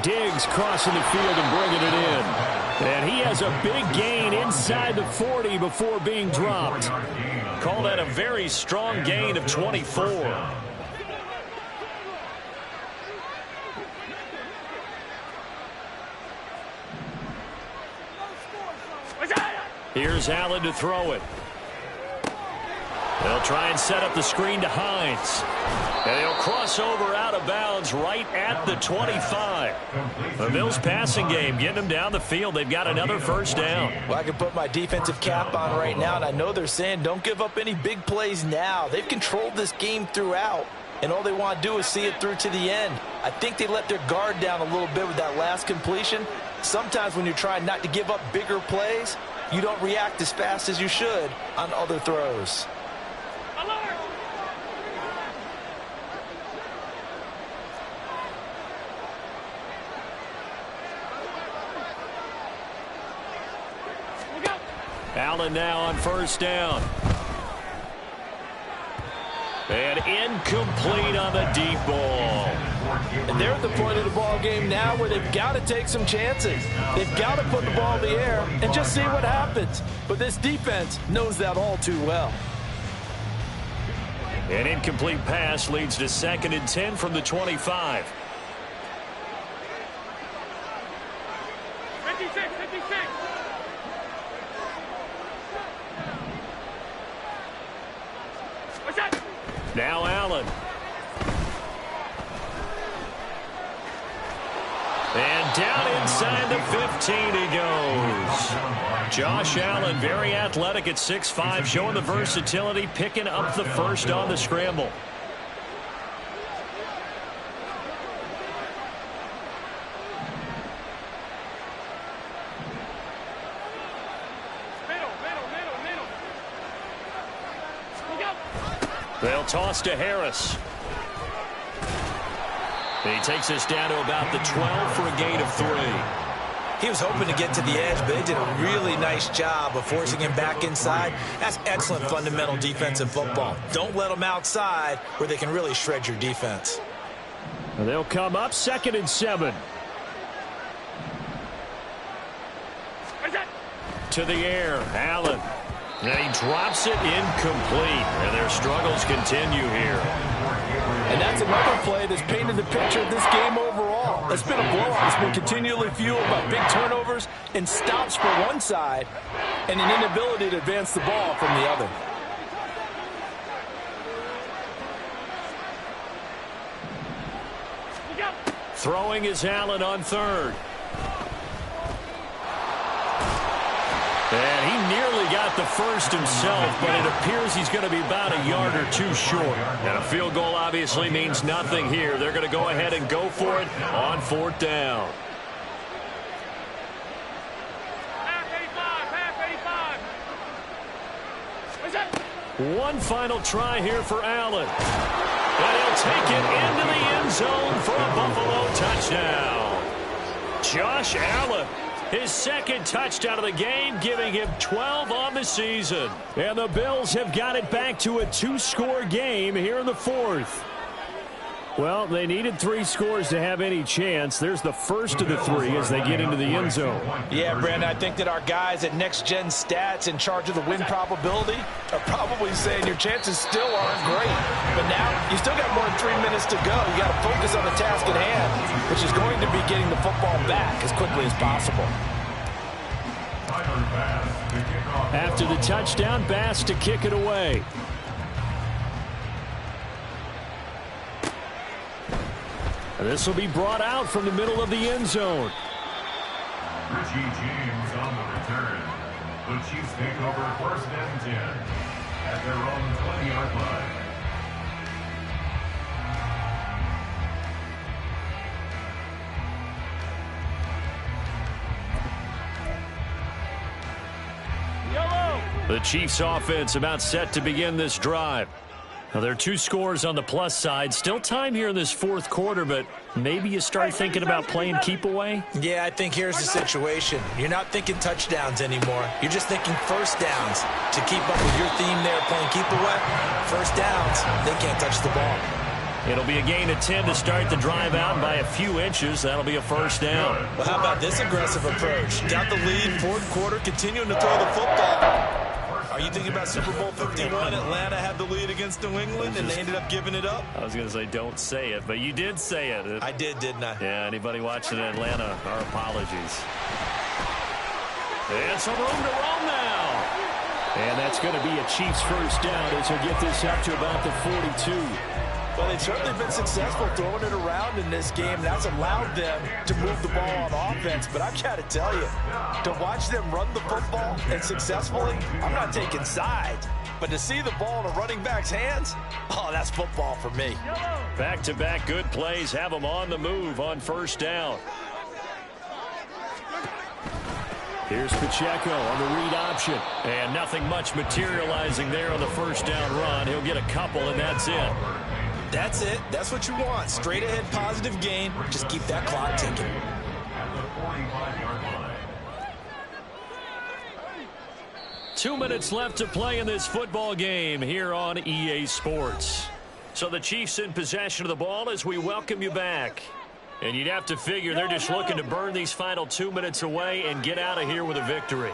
S3: Diggs crossing the field and bringing it in. And he has a big gain inside the 40 before being dropped. Call that a very strong gain of 24. Here's Allen to throw it. They'll try and set up the screen to Hines. And he'll cross over out of bounds right at the 25. The Bills passing game getting them down the field. They've got another first down.
S4: Well, I can put my defensive cap on right now, and I know they're saying don't give up any big plays now. They've controlled this game throughout, and all they want to do is see it through to the end. I think they let their guard down a little bit with that last completion,
S6: sometimes when you're trying not to give up bigger plays, you don't react as fast as you should on other throws.
S3: Allen now on first down. And incomplete on the deep ball.
S6: And they're at the point of the ball game now where they've got to take some chances. They've got to put the ball in the air and just see what happens. But this defense knows that all too well.
S3: An incomplete pass leads to 2nd and 10 from the 25.
S8: 56.
S3: Now Allen. And down inside the 15 he goes. Josh Allen, very athletic at 6'5", showing the versatility, picking up the first on the scramble. They'll toss to Harris. He takes us down to about the 12 for a gain of 3.
S6: He was hoping to get to the edge, but they did a really nice job of forcing him back inside. That's excellent fundamental defensive football. Don't let them outside where they can really shred your defense.
S3: They'll come up 2nd and 7. To the air, Allen. And he drops it incomplete. And their struggles continue here.
S6: And that's another play that's painted the picture of this game overall. It's been a blowout. It's been continually fueled by big turnovers and stops for one side and an inability to advance the ball from the other.
S3: Throwing is Allen on 3rd. And he nearly got the first himself, but it appears he's going to be about a yard or 2 short. And a field goal obviously means nothing here. They're going to go ahead and go for it on 4th down. One final try here for Allen. And he'll take it into the end zone for a Buffalo touchdown. Josh Allen. His 2nd touchdown of the game, giving him 12 on the season. And the Bills have got it back to a 2-score game here in the 4th. Well, they needed 3 scores to have any chance. There's the first of the 3 as they get into the end zone.
S6: Yeah, Brandon, I think that our guys at Next Gen Stats in charge of the win probability are probably saying your chances still aren't great. But now you still got more than 3 minutes to go. You got to focus on the task at hand, which is going to be getting the football back as quickly as possible.
S3: After the touchdown, Bass to kick it away. This will be brought out from the middle of the end zone.
S5: Richie James on the return. The Chiefs take over 1st and 10 at their own 20-yard line.
S3: The Chiefs offense about set to begin this drive. Now, there are 2 scores on the plus side. Still time here in this 4th quarter, but maybe you start thinking about playing keep away?
S6: Yeah, I think here's the situation. You're not thinking touchdowns anymore. You're just thinking first downs. To keep up with your theme there, playing keep away, first downs, they can't touch the ball.
S3: It'll be a gain of 10 to start the drive out by a few inches. That'll be a first down.
S6: Well, how about this aggressive approach? Got the lead, 4th quarter, continuing to throw the football. Are you thinking about Super Bowl 51? Atlanta had the lead against New England, and they ended up giving it up?
S3: I was going to say don't say it, but you did say it.
S6: I did, didn't I?
S3: Yeah, anybody watching Atlanta, our apologies. And some room to roam now. And that's going to be a Chiefs first down as he'll get this up to about the 42.
S6: Well, they've certainly been successful throwing it around in this game. That's allowed them to move the ball on offense. But I've got to tell you, to watch them run the football and successfully, I'm not taking sides. But to see the ball in a running back's hands, oh, that's football for me.
S3: Back-to-back good plays have them on the move on first down.
S7: Here's Pacheco on the read option. And nothing much materializing there on the first down run. He'll get a couple, and that's it.
S4: That's it. That's what you want. Straight ahead positive gain. Just keep that clock ticking.
S5: At the 45-yard line.
S3: 2 minutes left to play in this football game here on EA Sports. So the Chiefs in possession of the ball as we welcome you back. And you'd have to figure they're just looking to burn these final 2 minutes away and get out of here with a victory.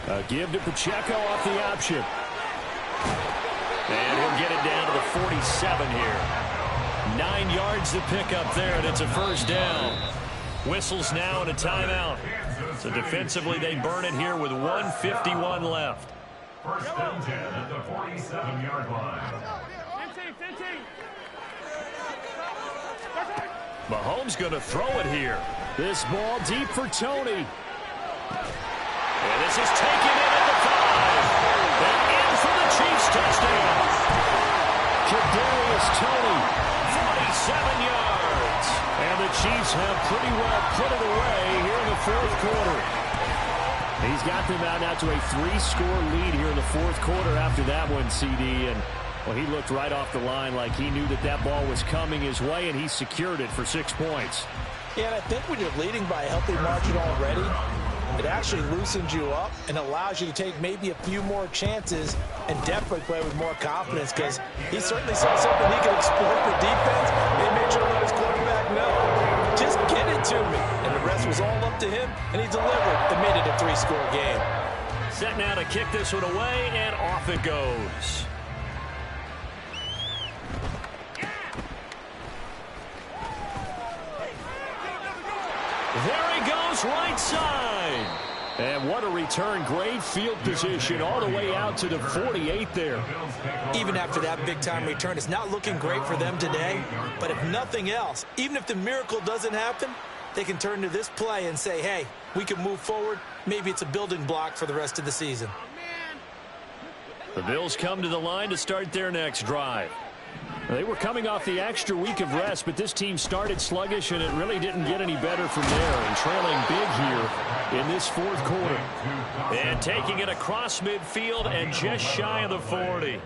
S3: A give to Pacheco off the option. And he'll get it down to the 47 here. 9 yards to pick up there, and it's a first down. Whistles now and a timeout. So defensively, they burn it here with 1:51 left.
S5: First and 10 at the 47-yard line.
S3: Mahomes going to throw it here. This ball deep for Tony. And this is taken in at the 5. And in for the Chiefs touchdown. Kadarius Toney, 47 yards. And the Chiefs have pretty well put it away here in the fourth quarter. He's got them out now to a 3-score lead here in the fourth quarter after that one, CD. And, well, he looked right off the line like he knew that that ball was coming his way, and he secured it for 6 points.
S4: Yeah, and I think when you're leading by a healthy margin already, it actually loosens you up and allows you to take maybe a few more chances and definitely play with more confidence, because he certainly saw something he could exploit the defense. They made sure to let his quarterback know, just get it to me. And the rest was all up to him, and he delivered and made it a 3-score game.
S3: Set now to kick this one away, and off it goes. There he goes, right side. And what a return. Great field position all the way out to the 48 there.
S4: Even after that big-time return, it's not looking great for them today. But if nothing else, even if the miracle doesn't happen, they can turn to this play and say, hey, we can move forward. Maybe it's a building block for the rest of the season.
S3: The Bills come to the line to start their next drive. They were coming off the extra week of rest, but this team started sluggish, and it really didn't get any better from there. And trailing big here in this fourth quarter. And taking it across midfield and just shy of the 40.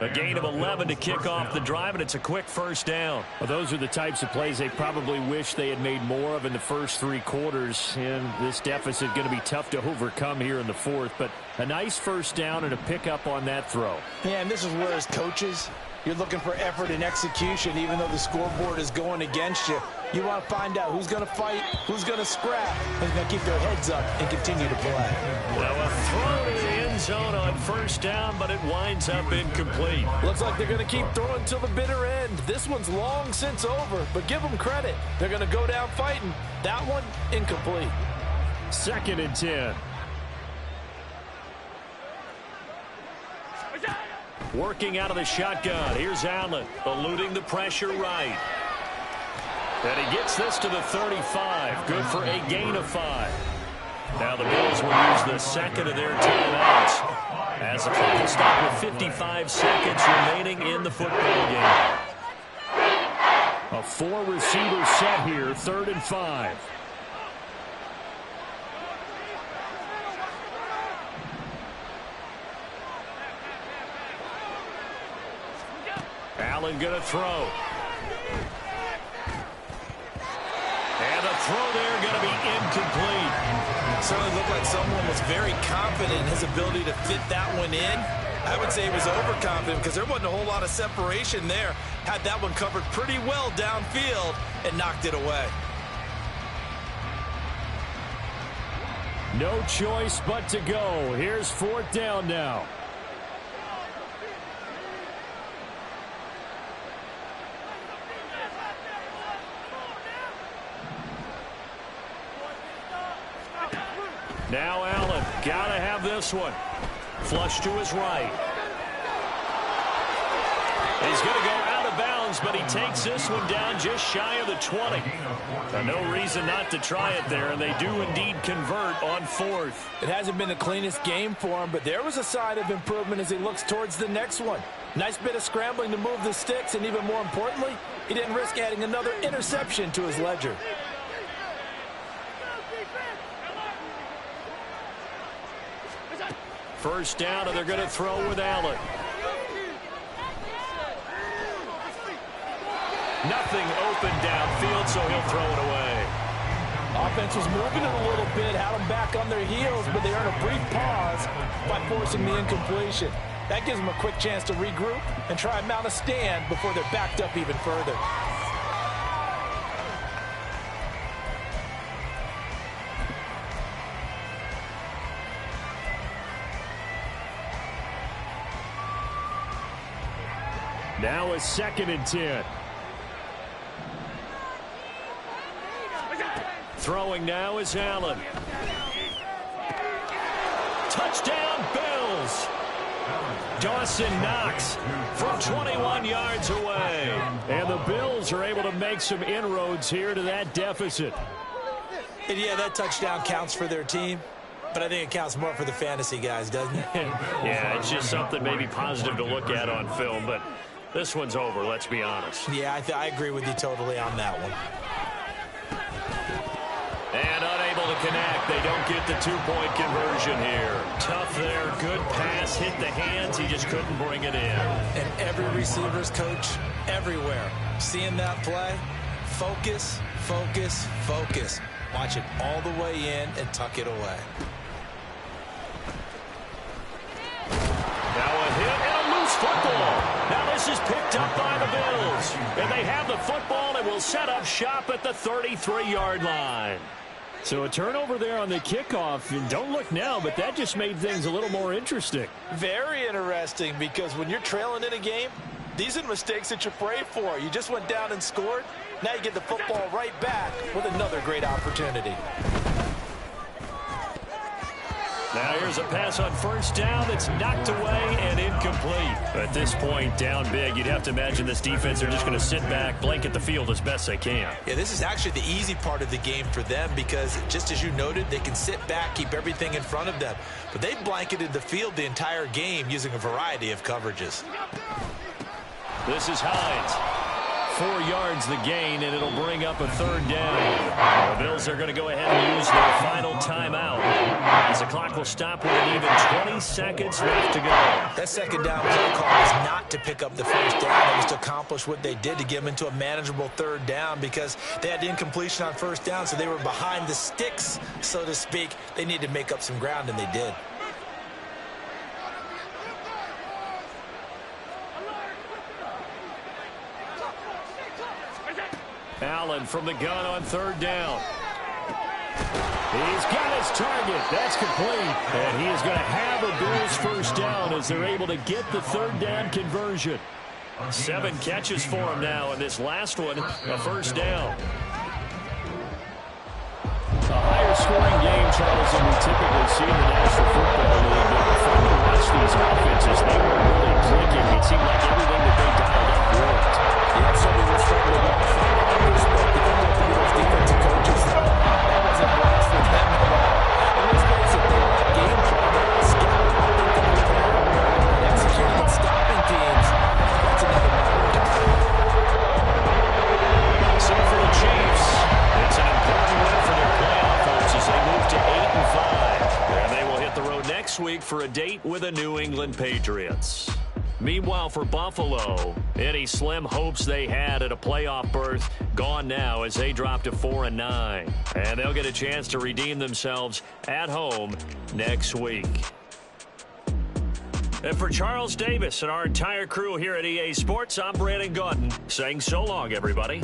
S3: A gain of 11 to kick off the drive, and it's a quick first down. Well, those are the types of plays they probably wish they had made more of in the first 3 quarters. And this deficit going to be tough to overcome here in the fourth. But a nice first down and a pickup on that throw.
S4: Yeah, and this is where, as coaches, you're looking for effort and execution, even though the scoreboard is going against you. You want to find out who's going to fight, who's going to scrap, and who's going to keep their heads up and continue to play.
S3: Well, a throw to the end zone on first down, but it winds up incomplete.
S6: Looks like they're going to keep throwing till the bitter end. This one's long since over, but give them credit. They're going to go down fighting. That one, incomplete.
S3: 2nd and 10. Working out of the shotgun. Here's Allen, eluding the pressure right. And he gets this to the 35. Good for a gain of 5. Now the Bills will use the second of their timeouts as the clock will stop with 55 seconds remaining in the football game. A 4-receiver set here, 3rd and 5. Allen going to throw. And the throw there going to be incomplete.
S4: Certainly looked like someone was very confident in his ability to fit that one in. I would say he was overconfident because there wasn't a whole lot of separation there. Had that one covered pretty well downfield and knocked it away.
S3: No choice but to go. Here's 4th down now. Now Allen, gotta have this one. Flush to his right. He's going to go out of bounds, but he takes this one down just shy of the 20. No reason not to try it there, and they do indeed convert on 4th.
S6: It hasn't been the cleanest game for him, but there was a sign of improvement as he looks towards the next one. Nice bit of scrambling to move the sticks, and even more importantly, He didn't risk adding another interception to his ledger.
S3: First down, and they're going to throw with Allen. Nothing open downfield, so he'll throw it away.
S6: Offense was moving it a little bit, had them back on their heels, but they earned a brief pause by forcing the incompletion. That gives them a quick chance to regroup and try and mount a stand before they're backed up even further.
S3: Now a 2nd and 10. Throwing now is Allen. Touchdown, Bills. Dawson Knox from 21 yards away. And the Bills are able to make some inroads here to that deficit.
S6: And yeah, that touchdown counts for their team, but I think it counts more for the fantasy guys, doesn't it?
S3: Yeah, it's just something maybe positive to look at on film, but this one's over, let's be honest.
S6: Yeah, I agree with you totally on that one.
S3: And unable to connect. They don't get the 2-point conversion here. Tough there. Good pass. Hit the hands. He just couldn't bring it in.
S6: And every receiver's coach everywhere. Seeing that play, focus, focus, focus. Watch it all the way in and tuck it away.
S3: Now a hit and a loose football. Now this is picked up by the Bills. And they have the football and will set up shop at the 33-yard line. So a turnover there on the kickoff, and don't look now, but that just made things a little more interesting.
S6: Very interesting, because when you're trailing in a game, these are the mistakes that you pray for. You just went down and scored. Now you get the football right back with another great opportunity.
S3: Now here's a pass on first down that's knocked away and incomplete. At this point, down big, you'd have to imagine this defense are just going to sit back, blanket the field as best they can.
S6: Yeah, this is actually the easy part of the game for them, because just as you noted, they can sit back, keep everything in front of them. But they blanketed the field the entire game using a variety of coverages.
S3: This is Hines. 4 yards the gain, and it'll bring up a 3rd down. The Bills are going to go ahead and use their final timeout, as the clock will stop with an even 20 seconds left to go.
S6: That second down play call was not to pick up the first down. It was to accomplish what they did, to get them into a manageable 3rd down, because they had the incompletion on first down, so they were behind the sticks, so to speak. They needed to make up some ground, and they did.
S3: Allen from the gun on 3rd down. He's got his target. That's complete. And he is going to have a Bills first down as they're able to get the 3rd down conversion. 7 catches for him now, and this last one, a first down. A higher scoring game, Charles, than we typically see in the National Football League. But before we watch these offenses, they were really clicking. It seemed like everything that they dialed up worked.
S6: Yeah, something was starting to work from our perspective. I talked to those defensive coaches. That was a blast for them. And let's face it, they like game plan. Scout what they can prepare and executing and stopping teams. That's another matter.
S3: So for the Chiefs, it's an important win for their playoff hopes as they move to 8-5. And they will hit the road next week for a date with the New England Patriots. Meanwhile, for Buffalo, any slim hopes they had at a playoff berth gone now as they drop to 4-9. And they'll get a chance to redeem themselves at home next week. And for Charles Davis and our entire crew here at EA Sports, I'm Brandon Gaudin saying so long, everybody.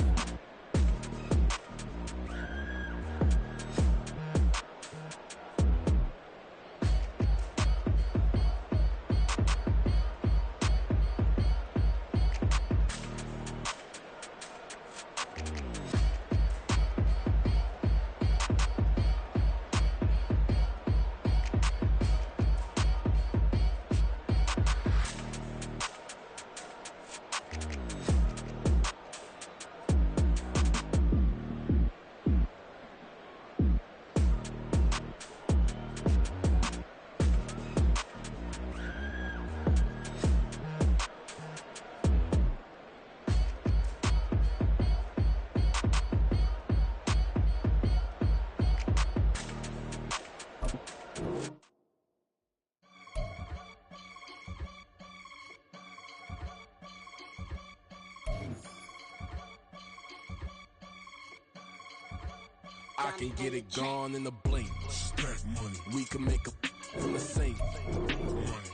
S8: I can get it gone in a blink. Stack money. We can make a from the sink.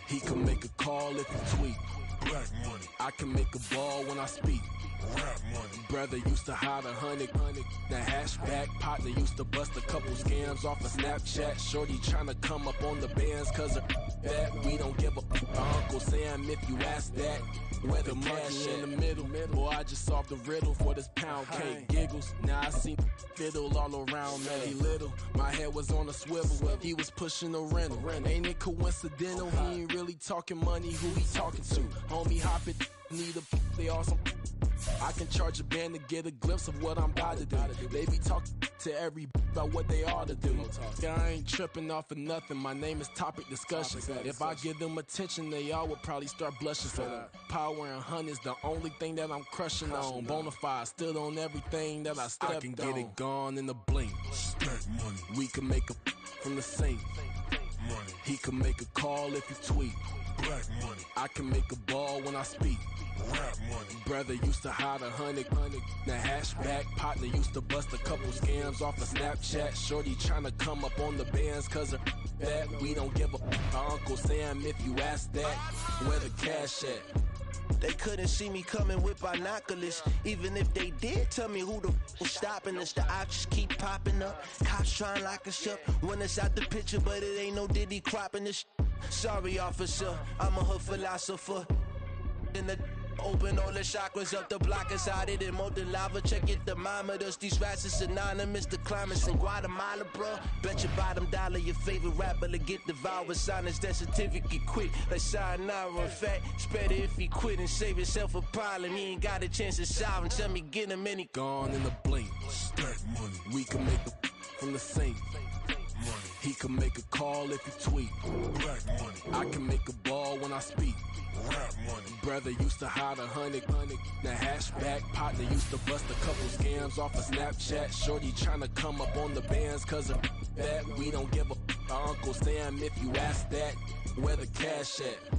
S8: He can make a call if he tweet. Black money. I can make a ball when I speak. Rap money. Brother used to hide 100. The hashback partner used to bust a couple scams off of Snapchat. Shorty tryna come up on the bands cause of that. We don't give a Uncle Sam if you ask that. Where the money in the middle. Boy, I just solved the riddle for this pound cake. Giggles. Now I see fiddle all around me. Little. My head was on a swivel. He was pushing a rental. Ain't it coincidental? He ain't really talking money. Who he talking to? Homie hopping. Need a they awesome. I can charge a band to get a glimpse of what I'm about to do. They be talking to every about what they ought to do. Yeah, I ain't tripping off of nothing. My name is Topic Discussion. If I give them attention, they all would probably start blushing. So power and hunt is the only thing that I'm crushing on. Bonafide, stood on everything that I stepped on. I can get it gone in a blink. Stack money. We can make a from the sink. Money. He can make a call if he tweet. Black money. I can make a ball when I speak. Rap money. Brother used to hide 100. The hashback partner used to bust a couple scams off of Snapchat. Shorty tryna come up on the bands cause of that. We don't give a Uncle Sam if you ask that. Where the cash at?
S9: They couldn't see me coming with binoculars. Even if they did, tell me who the was stopping us. The options keep popping up. Cops trying lock us up. When it's out the picture, but it ain't no Diddy cropping this. Sorry, officer, I'm a hood philosopher. In the open all the chakras up the block inside it and molten lava. Check it, thermometers. These rats is synonymous to climates in Guatemala, bro. Bet your bottom dollar your favorite rapper to get devoured. Sign his death certificate quick. Like sayonara. In fact, it's better if he quit and save himself a problem. He ain't got a chance to solve and tell me get him any.
S8: Gone in a blink. Stack money. We can make a from the sink. Money. He can make a call if he tweet. Black money. I can make a ball when I speak. Rap money. Brother used to hide 100. The hashback partner used to bust a couple scams off of Snapchat. Shorty tryna come up on the bands cause of that. We don't give a Uncle Sam if you ask that. Where the cash at?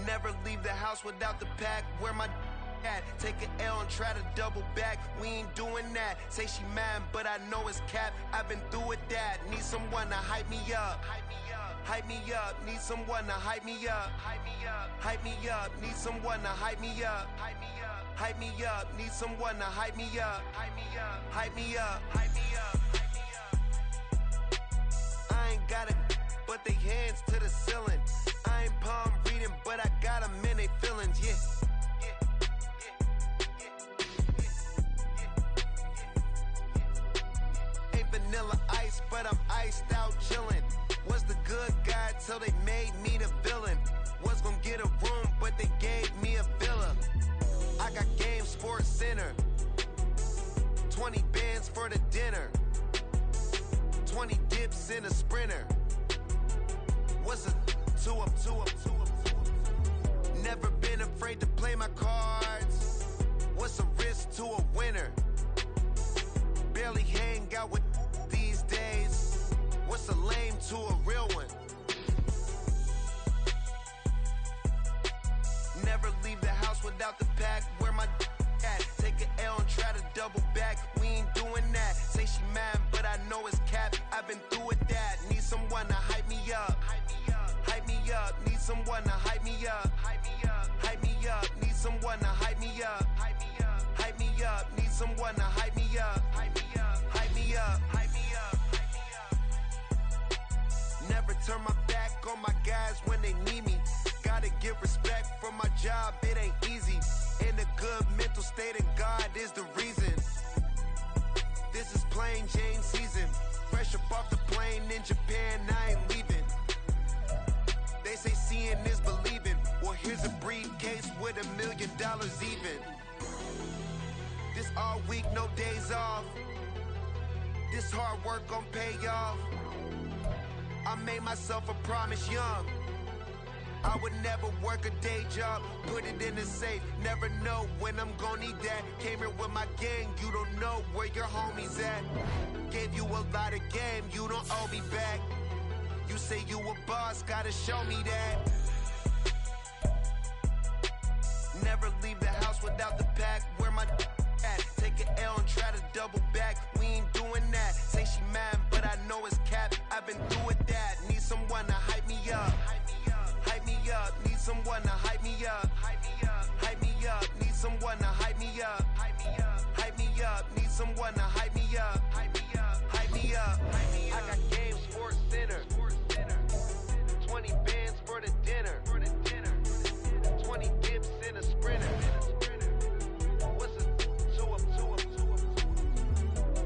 S10: Never leave the house without the pack. Where my at? Take an L and try to double back. We ain't doing that. Say she mad, but I know it's cap. I've been through with that. Need someone to hype me up. Hype me up. Need someone to hype me up. Hype me up. Need someone to hype me up. Hype me up. Need someone to hype me up. Hype me up. I ain't got it, but they hands to the ceiling. I ain't palm reading, but I got them in they feelings, yeah. Ain't vanilla ice, but I'm iced out chillin'. Was the good guy till they made me the villain. Was gonna get a room, but they gave me a villa. I got Game Sports Center. 20 bands for the dinner. 20 dips in a Sprinter. What's a two up. Never been afraid to play my cards. What's a risk to a winner? Barely hang out with these days. What's a lame to a real one? Never leave the house without the pack. Where my at? Take an L and try to double back. We ain't doing that. Say she mad, but I know it's cap. I've been through with that. Need someone to hype me up. Hype me up. Need someone to hype me up. Hype me up. Need someone to hype me up. Hype me up. Need someone to hype me up. Hype me up. Never turn my back on my guys when they need me. Gotta get respect from my job, it ain't easy. In a good mental state and God is the reason. This is plain Jane season. Fresh up off the plane in Japan, I ain't leaving. They say seeing is believing. Well, here's a briefcase with $1 million even. This all week, no days off. This hard work gon' pay off. I made myself a promise young. I would never work a day job, put it in the safe. Never know when I'm gonna need that. Came here with my gang, you don't know where your homies at. Gave you a lot of game, you don't owe me back. You say you a boss, gotta show me that. Never leave the house without the pack. Where my at? Take an L and try to double back. We ain't doing that. Say she mad, but I know it's cap. I've been through with that. Need someone to hype me up. Hype me up. Need someone to hype me up. Hype me up. Need someone to hype me up. Hype me up. Need someone to hype me up. Hype me up. I got game, Sports Center. 20 bands for the dinner. 20 dips in a sprinter. What's a 2 up?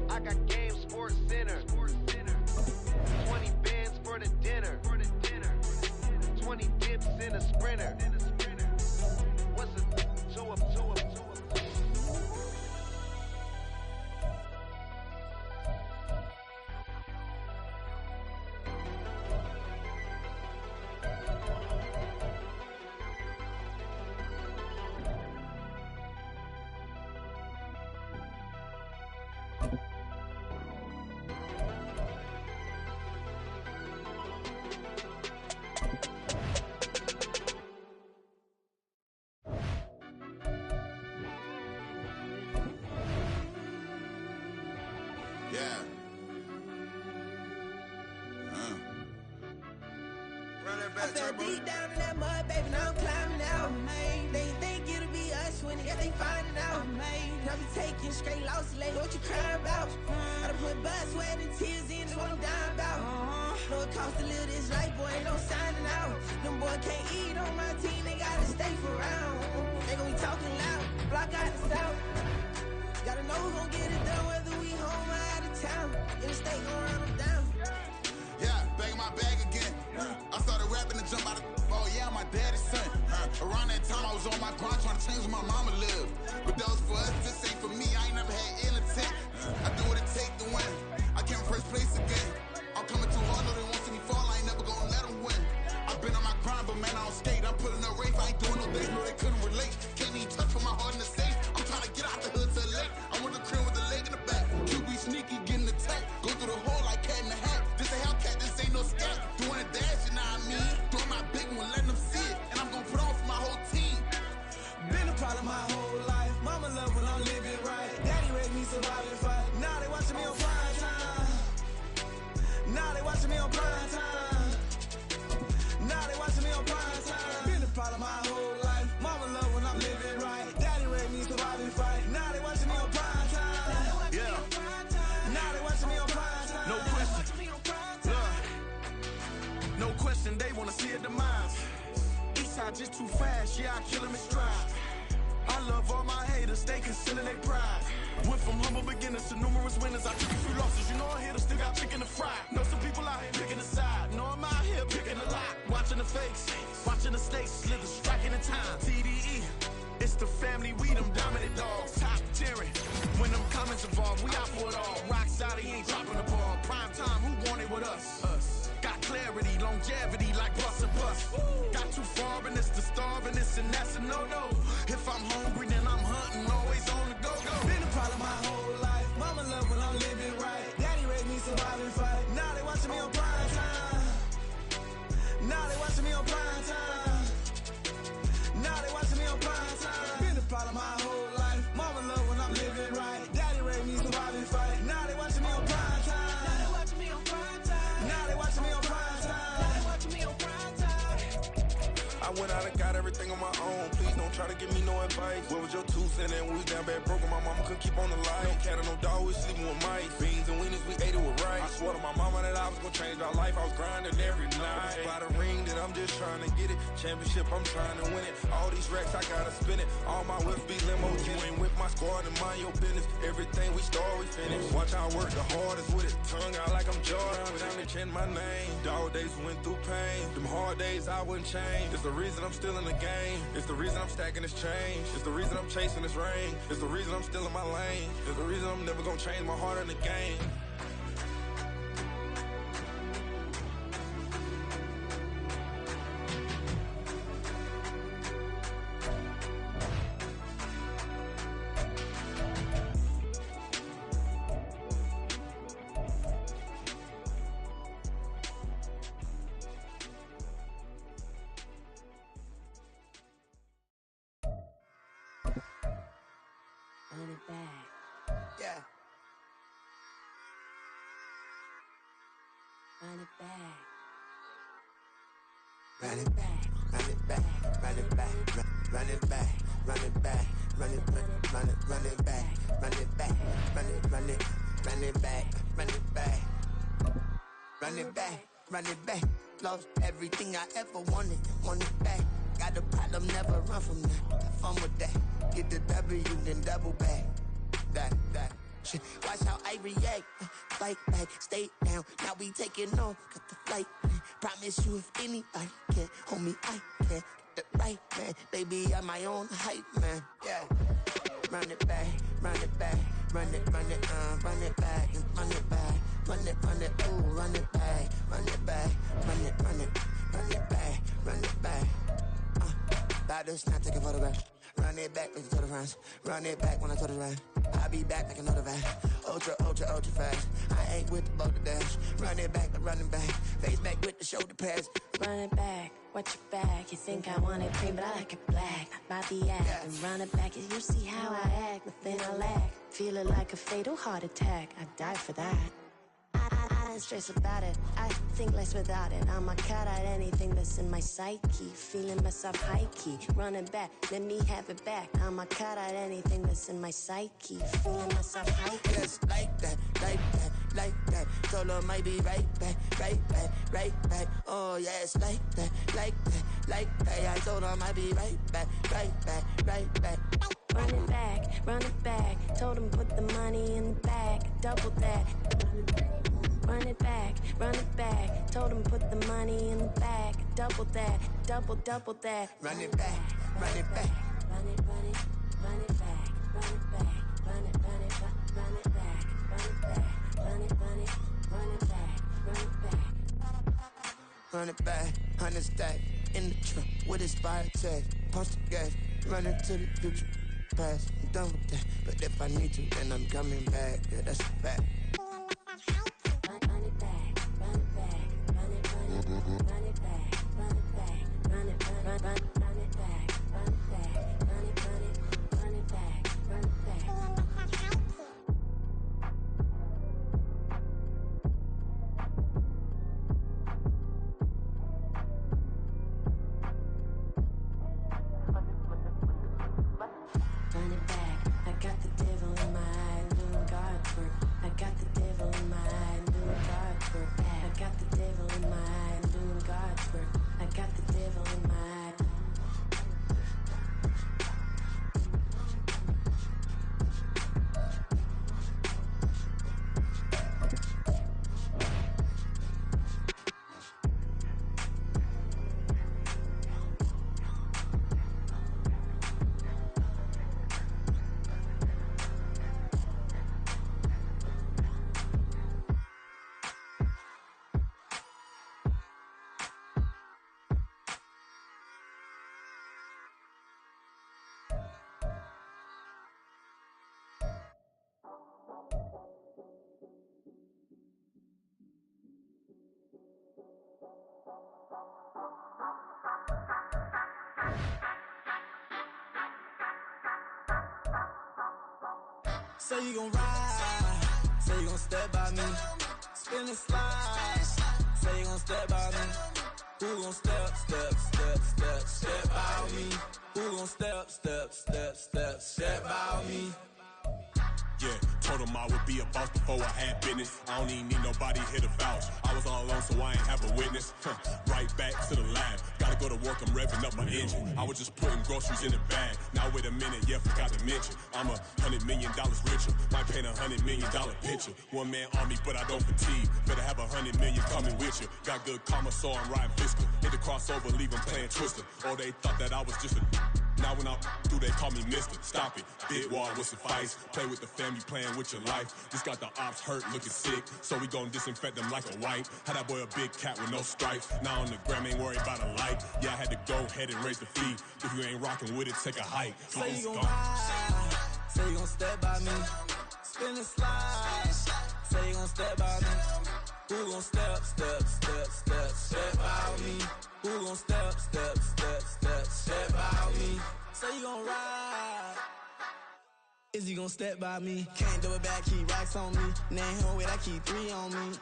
S10: I got game, Sports Center. 20 bands for the dinner. 20 dips in a sprinter. What's a 2 up?
S1: I fell deep down in that mud, baby, now I'm climbing out. They think it'll be us when they finding out. I be taking straight losses, lady, what you crying about? I done put blood, sweat, and tears in, that's what I'm dying about. Know it costs to live this life, boy, ain't no signing out. Them boy can't eat on my team, they gotta stay for round. They gon' be talking loud, block out the south. Gotta know who gon' get it done, whether we home or out of town. In the state gon' run them down.
S11: Yeah, back in my bag again. I started rapping and jump out of oh yeah, my daddy's son. Around that time I was on my grind trying to change where my mama lived. But that was for us, this ain't for me. I ain't never had ill intent. I do what it take to win. I came in first place again. I'm coming too hard, no they won't see me fall. I ain't never gonna let them win. I've been on my grind, but man I don't skate. I'm putting up race, I ain't doing no days, no they couldn't relate. Can't even touch with my heart in the safe. I'm trying to get out the hood to the lake. I want the crib with the leg in the back. QB sneaky, getting attacked. Go through the hole like cat in the hat. This a Hellcat, this ain't no scat. Doing a dash, you know what I mean? Doing my big one, letting them see it. And I'm gonna put on for my whole team.
S1: Been a problem my whole life. Mama love when I'm living right. Daddy raised me surviving fight. Now they watching me on prime time. Now they watching me on prime time. Now they watching me on prime time. Been a problem my whole life. Mama love when I'm living right. Daddy raised me surviving fight. Now they watching me on prime time.
S8: Yeah.
S1: Now they watching me on prime time.
S8: No question. No question, they wanna see a demise. Eastside just too fast, yeah, I kill them in stride. I love all my haters, they concealing their pride. Went from humble beginners to numerous winners. I took a few losses, you know I'm here to still got chicken to fry. Know some people out here picking a side, know I'm out here picking a lot. Watching the face, watching the stakes, slither, striking the time. TDE, it's the family, we them dominant dogs. Top tiering, when them comments involved, we out for it all. Rock side, he ain't dropping the ball. Prime time, who want it with us? Got clarity, longevity like bus and bus. Got too far and it's the starving, this and that's a no-no. If I'm hungry, then I'm hunting, always on the go-go.
S1: Been a problem my whole life. Mama love when I'm living right. Daddy raised me surviving fight. Now they watching me on prime time. Now they watching me on prime time. Now they watching me on prime time. Been a problem my whole life. Mama love when I'm living right. Daddy raised me surviving fight. Now they watching me on prime time. Now they watching me on prime time. Now they watching me on prime time. Now they watching me on prime time.
S8: I went out and got everything on my own. Please don't try to give me no advice. What was your 2 cents and we was down bad broke and my mama couldn't keep on the light. No cat or no dog, we sleeping with mice. Beans and weenies, we ate it with rice. I swore to my mama that I was gonna change our life. I was grinding every night. By the ring that I'm just trying to get it. Championship, I'm trying to win it. All these racks, I gotta spin it. All my whips be limos. You ain't with my squad and mind your business. Everything we start, we finish. Watch I work the hardest with it. Tongue out like I'm Jordan. Without me chanting my name. Dog days went through pain. Them hard days I wouldn't change. It's the reason I'm still in the game. It's the reason I'm stacking this change. It's the reason I'm chasing this ring. It's the reason I'm still in my lane. It's the reason I'm never gonna change my heart in the game.
S1: Yeah.
S2: Run it back.
S1: Run it back, run it back, run it back, run it back, run it back, run it back, run it back, run it back, run it back, run it back, run it back, run it back. Lost everything I ever wanted it back. Got a problem, never run from that. Have fun with that. Get the W, then double back. That. Shit. Watch how I react. Fight back, stay down. Now we taking off. Got the flight. Promise you if anybody can, homie, I can. Get the right man. Baby, I'm my own hype man. Yeah. Run it back, run it back, run it back, and run it back, ooh, run it back, run it back, run it back. About this, not taking photographs. Run it back, make it to the front. Run it back when I told it right. I'll be back like another van. Ultra fast. I ain't with the boat to dash. Run it back, running back. Face back with the shoulder pads.
S2: Run it back, watch your back. You think I want it cream, but I like it black. About the act, and run it back. You see how I act, nothing I lack. Feel it like a fatal heart attack. I die for that. I don't stress about it. I think less without it. I'm a cut at anything that's in my psyche. Feeling myself high key. Running back, let me have it back. I'm a cut at anything that's in my psyche. Feeling myself high key.
S1: Yes, like that. Told her might be right back. Oh, yes, like that. I told her might be right back.
S2: Run it back. Told him put the money in the bag. Double that. Run it back. Told him put the money in the bag. Double that. Double that.
S1: Run it back.
S2: Run it back. Run it back. Run it back. Run it back. Run it back. Run it back.
S1: Run it back, 100 stack in the truck with his fire tag. Punch the gas, running to the future. Past, I'm done with that. But if I need to, then I'm coming back. Yeah, that's a fact.
S2: Run it back. Run it back. Run it back. Run it back. Run it back. Run it back. Run it back. Run it back. Run it back.
S12: Say you gon' ride, say you gon' step by me, spin and slide, say you gon' step by me. Who gon' step by me? Who gon' step by me?
S13: Yeah, told him I would be a boss before I had business. I don't even need nobody here to vouch. I was all alone, so I ain't have a witness. Right back to the lab. Gotta go to work, I'm revving up my engine. I was just putting groceries in the bag. Now wait a minute, yeah, forgot to mention. I'm $100 million richer. Might paint $100 million picture. One man army, but I don't fatigue. Better have 100 million coming with you. Got good karma, so I'm riding fiscal. Hit the crossover, leave them playing Twister. Oh, they thought that I was just a... Now when I do, they call me Mister. Stop it. Big wall with some fights. Play with the family, playing with your life. Just got the ops hurt, looking sick. So we gon' disinfect them like a wipe. Had that boy a big cat with no stripes. Now on the gram, ain't worried about a light. Yeah, I had to go ahead and raise the fee. If you ain't rocking with it, take a hike.
S12: Say you gon' ride. Say you gon' step by me. Spin and slide. Say you gon' step by me. Who gon' step by me? Who gon' step by me? Say you gon' ride. Is he gon' step by me? Can't do it back, keep racks on me. Name home with I keep 3 on me.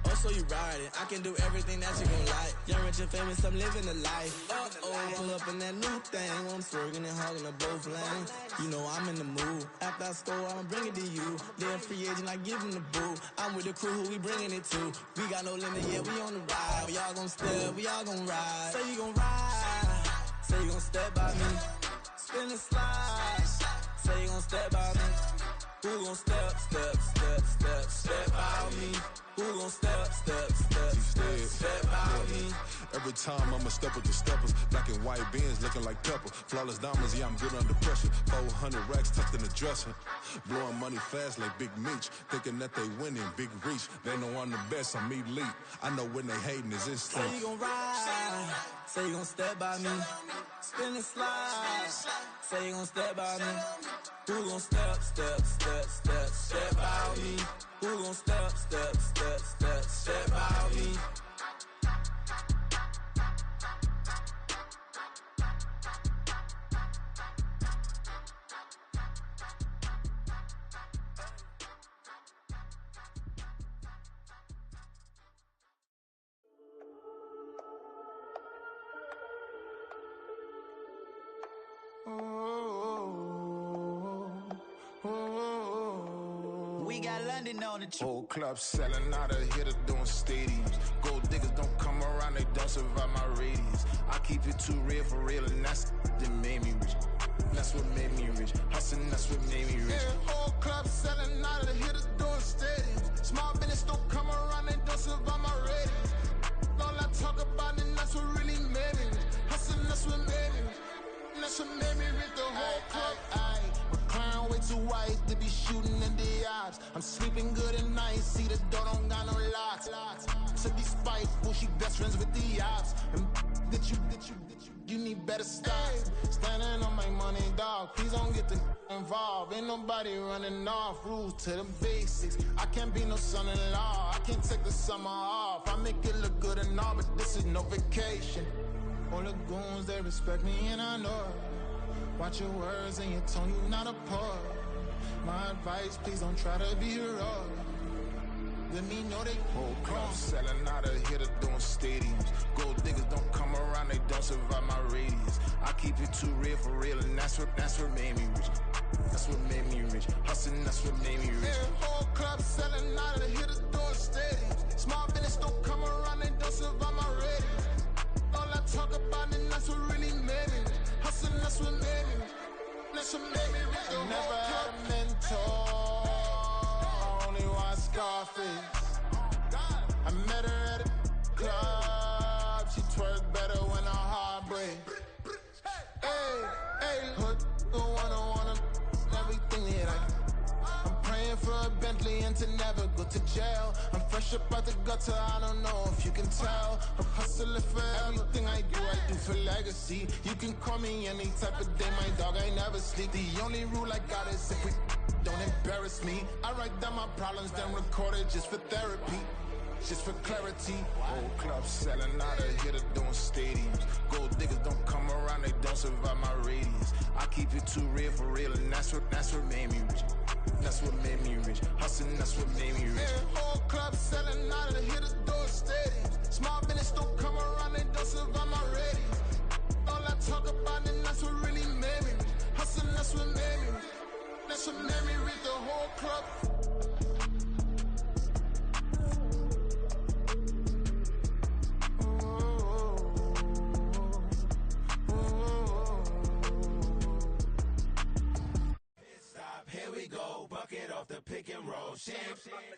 S12: Oh, so you riding. I can do everything that you gon' like. Young, rich, and famous, I'm living the life. Pull up in that new thing. When I'm swerving and hogging the both lanes. You know I'm in the mood. After I score, I'ma bring it to you. Then free agent, I give him the boo. I'm with the crew, who we bringing it to. We got no limit, yeah, we on the ride. We all gon' step, we all gon' ride. Say you gon' ride. Say you gon' step by me. Spin and slide. Say you gon' step by me. Who gon' step by me? Who gon' step by me?
S13: Every time I'ma step with the steppers. Black and white beans looking like pepper. Flawless diamonds, yeah, I'm good under pressure. 400 racks tucked in the dresser. Blowing money fast like Big Meech. Thinking that they winning, big reach. They know I'm the best, I'm elite. I know when they hating is instinct.
S12: Say you gon' ride. Say you gon' step by me. Spin and slide. Say you gon' step by me. Who gon' step by me? Who gon' step by me?
S14: We got London on the trip.
S11: Whole club selling out of hitter doing stadiums. Gold diggers don't come around, they don't survive my radius. I keep it too real for real, and that's that made me rich. That's what made me rich. Hustling, that's what made me rich. Yeah, whole club selling out of the hitters doing stadiums. Small business don't come around, they don't survive my radius. All I talk about, and that's what really made me rich. Hustling, that's what made me rich. That's what made me rich. The whole club. McLaren way too white to be shooting in the ops. I'm sleeping good at night, see the door don't got no locks. To be spiteful, she best friends with the ops. And that you need better stocks. Standing on my money, dog. Please don't get involved. Ain't nobody running off. Rules to the basics. I can't be no son-in-law. I can't take the summer off. I make it look good and all, but this is no vacation. All the goons, they respect me and I know it. Watch your words and your tone, you not a part. My advice, please don't try to be heroic. Let me know they whole club selling out of hitter doing stadiums. Gold diggers don't come around, they don't survive my radius. I keep it too real for real, and that's what made me rich. That's what made me rich. Hustling, that's what made me rich. Yeah, whole club selling out of the hitters doing stadiums. Small business don't come around, they don't survive my radius. All I talk about, and that's what really made me rich. Hustling, that's what made me rich. That's what made me rich. I never had a mentor, only one Scarface. I met her at a club, she twerk better when her heart breaks. Hey, hood, wanna everything that I'm praying for a Bentley and to never go to jail. I'm fresh up out the gutter, I don't know if you can tell. I'm hustling for everything I do for legacy. You can call me any type of day, my dog, I never sleep. The only rule I got is if we don't embarrass me. I write down my problems, then record it just for therapy. Just for clarity. Whole club selling out of hitter doing stadiums. Gold diggers don't come around, they don't survive my radius. I keep it too real for real, and that's what made me rich. That's what made me rich. Hustling, that's what made me rich. Yeah, whole club selling out of the hitters doing stadiums. Small business don't come around, they don't survive my radius. All I talk about, and that's what really made me rich. Hustling, that's what made me rich. That's what made me rich. The whole club.
S15: Here we go, bucket off the pick and roll. Shit,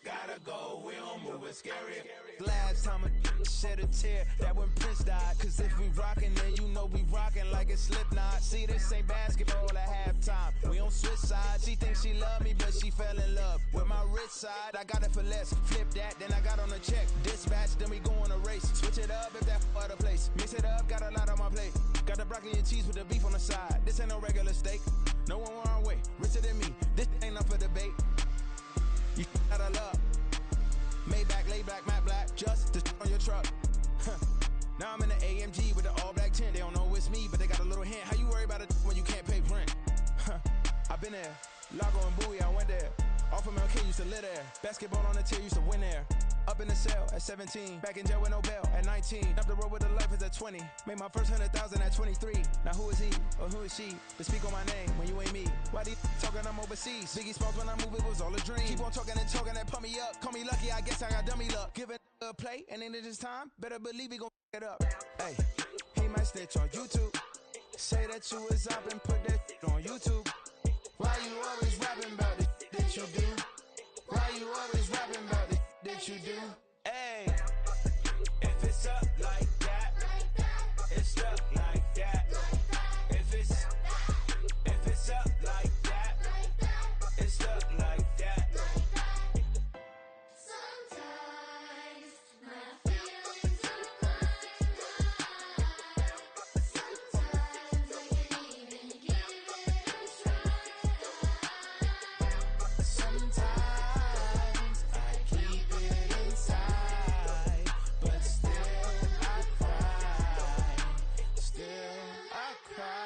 S15: gotta go, we don't move it scary.
S12: Last time a shed a tear, that when Prince died. Cause if we rockin', then you know we rockin' like a Slipknot. See, this ain't basketball at halftime. We on switch sides. She thinks she love me, but she fell in love with my rich side. I got it for less. Flip that, then I got on a check. Dispatch, then we go on a race. Switch it up if that other place. Mix it up, got a lot on my plate. Got the broccoli and cheese with the beef on the side. This ain't no regular steak. No one wrong way, richer than me. This ain't up for debate. You out of luck. Maybach, lay back, matte black, just to on your truck. Now I'm in the AMG with the all black tint. They don't know it's me, but they got a little hint. How you worry about it when you can't pay rent? been there. Lago and Bowie, I went there. Off of MLK, used to live there. Basketball on the tier, used to win there. Up in the cell at 17. Back in jail with no bail at 19. Up the road with the life is at 20. Made my first 100,000 at 23. Now who is he or who is she to speak on my name when you ain't me? Why these talking I'm overseas? Biggie Smalls when I move, it was all a dream. Keep on talking and pump me up. Call me lucky, I guess I got dummy luck. Give it a play and then it's time. Better believe he gon' it up. Hey, he might snitch on YouTube. Say that you was up and put that on YouTube. Why you always rapping about it that you do? Why you always rapping about it that you do?
S15: Hey, if it's up like that, it's stuck like that. If it's up like that, it's stuck like that.
S16: Sometimes my feelings are running high. Sometimes I can't even give it a try.
S12: Sometimes I keep it inside, but still I cry. Still I cry.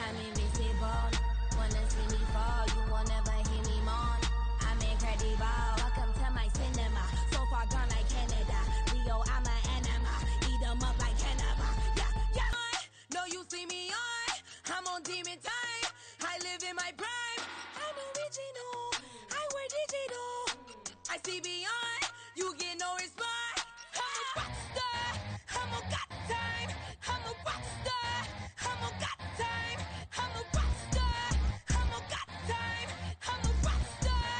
S16: I'm invincible. Wanna see me fall, you will never hear me moan. I'm incredible. Welcome to my cinema. So far gone like Canada. Leo, I'm an anima. Eat 'em up like cannibal. Yeah, yeah. No, you see me on. I'm on demon time. I live in my prime. I'm original. I wear digital. I see beyond. You get no response. I'm a rock star. I'm a got time. I'm a rock star. I'm a got time. I'm a rock star. I'm a got time. I'm a rock star.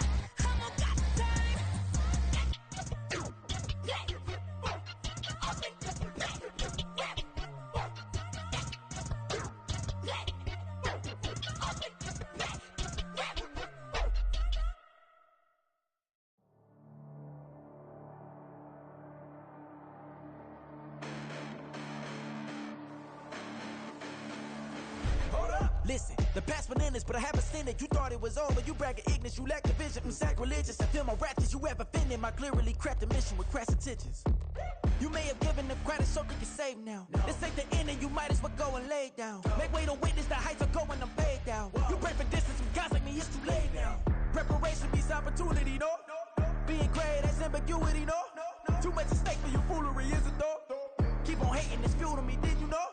S16: I'm a got time.
S15: Hold up, listen, the past bananas, but I haven't seen it. You thought it was over, you bragging ignorance, you lack the vision from sacrilegious. I feel my ratchets, you ever offended my clearly crafted mission with crass intentions. You may have given the credit so you can save now. This ain't the end and you might as well go and lay down. Make way to witness the heights are going, I'm paid down. You pray for distance with guys like me, it's too late now. Preparation beats opportunity, no? Being great, that's ambiguity, no? Too much at stake for your foolery, is it though? Keep on hating, it's fuel to me, did you know?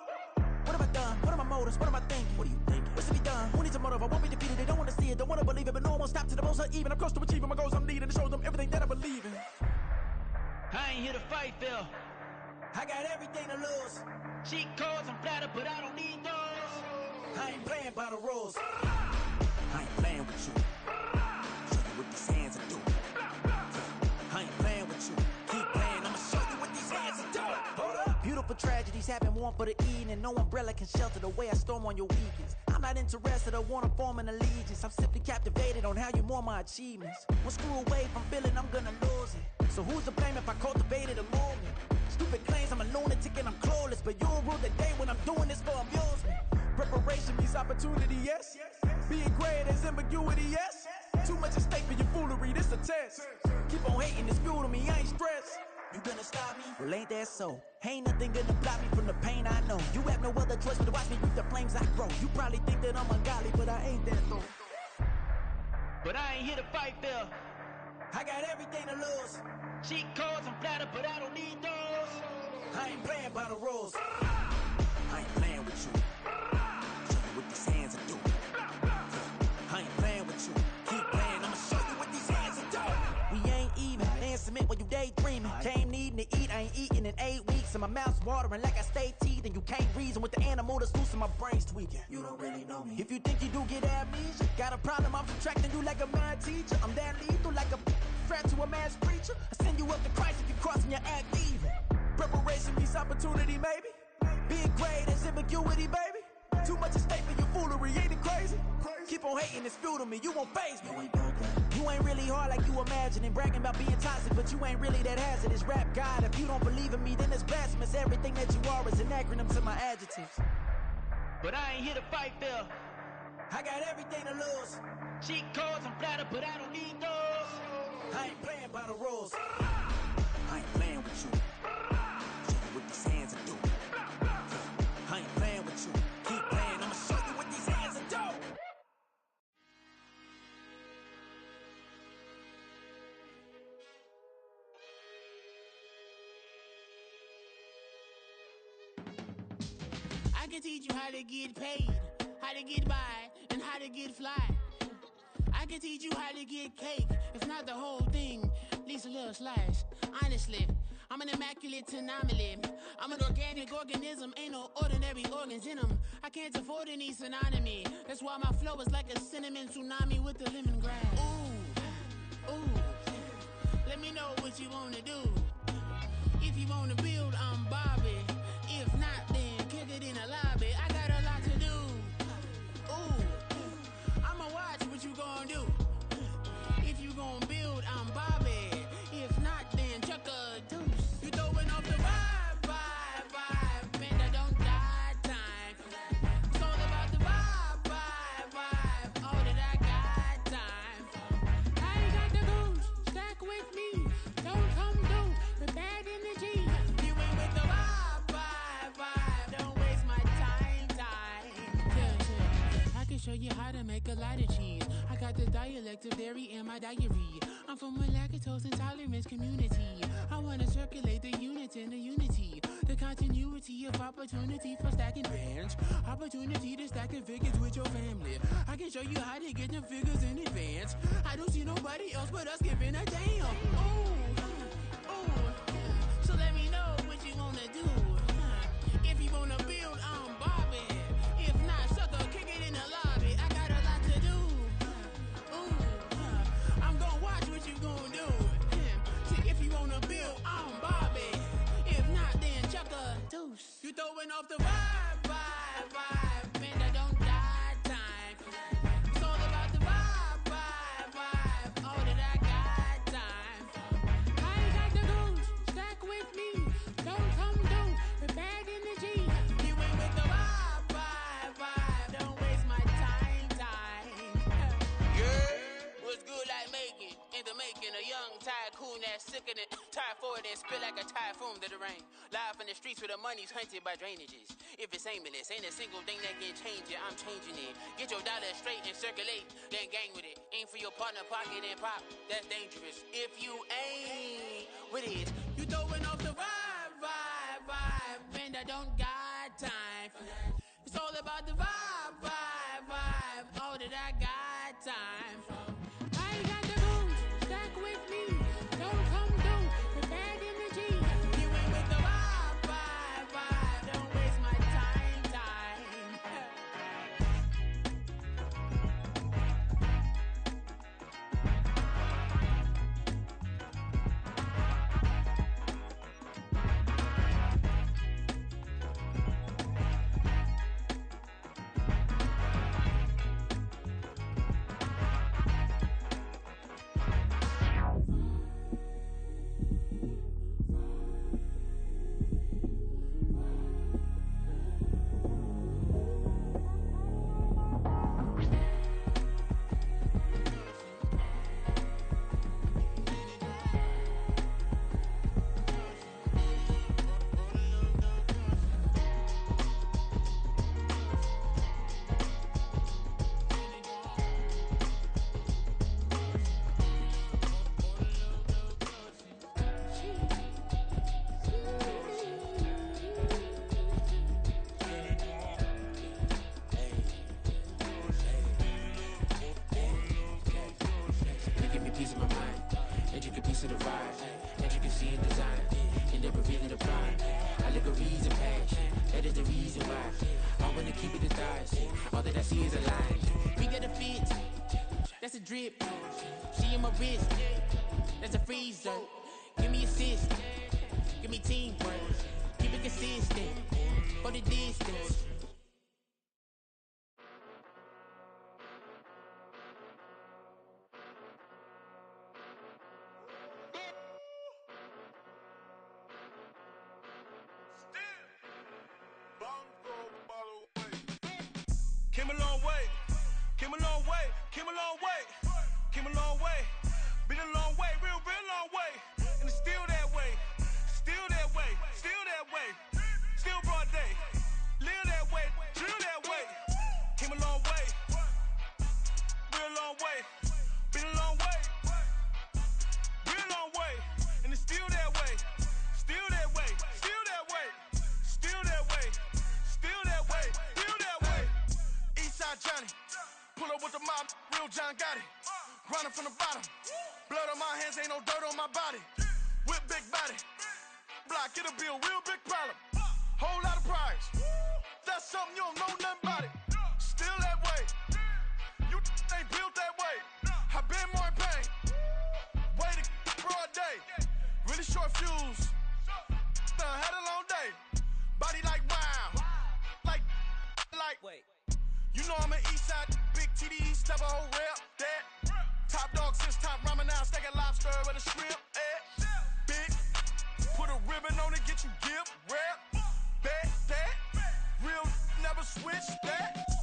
S15: What have I done? What are my motives? What am I thinking? What are you thinking? What's to be done? Who needs a motive? I won't be defeated. They don't want to see it, don't want to believe it, but no one won't stop to the most even. I'm close to achieving my goals. I'm needing to show them everything that I believe in.
S17: I ain't here to fight, Phil.
S15: I got everything to lose.
S17: Cheat codes, I'm flat
S15: but I don't need those. I ain't playing by the rules. I ain't playing with you. Show you what these hands are doing. I ain't playing with you. Keep playing, I'ma show you what these hands are doing. Hold up. Beautiful tragedies happen, one for the evening. No umbrella can shelter the way I storm on your weekends. I'm not interested, I wanna form an allegiance. I'm simply captivated on how you more my achievements. One screw away from feeling I'm gonna lose it. So who's to blame if I cultivated a movement? Stupid claims I'm a lunatic and I'm clueless, but you'll rule the day when I'm doing this for amusement. Preparation means opportunity, yes. Being great is ambiguity, yes. Too much at stake for your foolery, this a test. Keep on hating, it's fuel to me, I ain't stressed. You gonna stop me? Well, ain't that so? Ain't nothing gonna block me from the pain I know. You have no other choice but to watch me reap the flames I grow. You probably think that I'm ungodly, but I ain't that though. But I ain't here to fight there. I got everything to lose. Cheat codes, I'm flattered, but I don't need those. I ain't playing by the rules. I ain't playing with you. Show you what these hands are doing. I ain't playing with you. Keep playing, I'ma show you what these hands are doing. We ain't even. They ain't submit when you daydreaming. Came needing to eat, I ain't eating in 8 weeks. And my mouth's watering like I stay teeth. And you can't reason with the animal that's loose and my brain's tweaking. You don't really know me. If you think you do get amnesia, got a problem, I'm subtracting you like a mad teacher. I'm that lethal like a threat to a mass preacher. I send you up to Christ if you crossing your act even. Preparation means opportunity, maybe. Being great is ambiguity, baby. Too much at stake for your foolery, ain't it crazy? Keep on hating, it's fuel to me, you won't faze me. You ain't really hard like you imagine and bragging about being toxic, but you ain't really that hazardous. Rap God, if you don't believe in me, then it's blasphemous. Everything that you are is an acronym to my adjectives. But I ain't here to fight there. I got everything to lose. Cheat codes, I'm flattered, but I don't need those. I ain't playing by the rules. I ain't playing with you. Show you what these hands are doing. I ain't playing with you. Keep playing, I'ma show you what these hands are doing.
S17: I can teach you how to get paid, how to get by, and how to get fly. I can teach you how to get cake, if not the whole thing, at least a little slice. Honestly, I'm an immaculate anomaly. I'm an organic organism, ain't no ordinary organs in them. I can't afford any synonymy. That's why my flow is like a cinnamon tsunami with the lemongrass. Ooh, ooh, let me know what you wanna do. If you wanna build, I'm Bobby. If not, then kick it in the lobby. I got a lot to do. Ooh, I'ma watch what you gonna do. If you gonna build, I'm Bobby. If not, then chuck a deuce. You throwing off the vibe, vibe, vibe. Man, I don't die time. It's all about the vibe, vibe, vibe. All that I got time. I ain't got the goose, stack with me. Don't come through with bad energy. You ain't with the vibe, vibe, vibe. Don't waste my time. Yeah. I can show you how to make a lot of cheese. I got the dialect of dairy in my diary. I'm from a lactose intolerance community. I wanna circulate the units and the unity. The continuity of opportunity for stacking bands. Opportunity to stack the figures with your family. I can show you how to get the figures in advance. I don't see nobody else but us giving a damn. Ooh, ooh. So let me know what you wanna do. If you wanna build, I'm Bobby. If not, sucker, kick it in the lobby. I got a lot to do. Ooh, I'm gonna watch what you gonna do. See, if you wanna build, I'm Bobby. If not, then chuck a deuce. You throwing off the vibe, vibe, vibe. Man, I don't die time. It's all about the vibe, vibe, vibe. All that I got time. I ain't got the goose, stack with me. Don't come through with bad energy. You ain't with the vibe, vibe, vibe. Don't waste my time. Yeah, what's good like making? In the making, a young tycoon that's sickening. Tire forward and spit like a typhoon to the rain. Live in the streets where the money's hunted by drainages. If it's aimless, ain't a single thing that can change it. I'm changing it. Get your dollar straight and circulate, then gang with it. Aim for your partner, pocket and pop. That's dangerous. If you ain't with it, you throwing off the vibe, vibe, vibe. Man, I don't got time for that. It's all about the vibe, vibe, vibe. All that I got time for. I ain't got the goose, stack with me. Don't come through with bad energy. You ain't with the vibe, vibe, vibe. Don't waste my time. drip. She in my wrist. That's a freezer. Give me assist. Give me teamwork. Keep it consistent. For the distance.
S18: Came a long way, came a long way, came a long way, came a long way, been a long way, real long way, and it's still that way, still that way, still that way, still broad day, live that way, drill that way, came a long way, real long way, been a long way, real long way, and it's still that way, still that way, still that way, still that way, still that way, still that way. Eastside Johnny, pull up with the mob, real John Gotti. Grinding from the bottom, blood on my hands, ain't no dirt on my body. With big body, block, it'll be a real big problem. Whole lot of prize, that's something you don't know nothing about it. Still that way, you ain't built that way. I been more in pain, way to broad day. Really short fuse, done had a long day. Body like wow, like. Wait. You know I'm an Eastside, big TDs, type of whole rep, that. Top dog since top ramen now, steak and lobster with a shrimp, Big, put a ribbon on it, get you give, rep, bet, that. Real, never switch, that.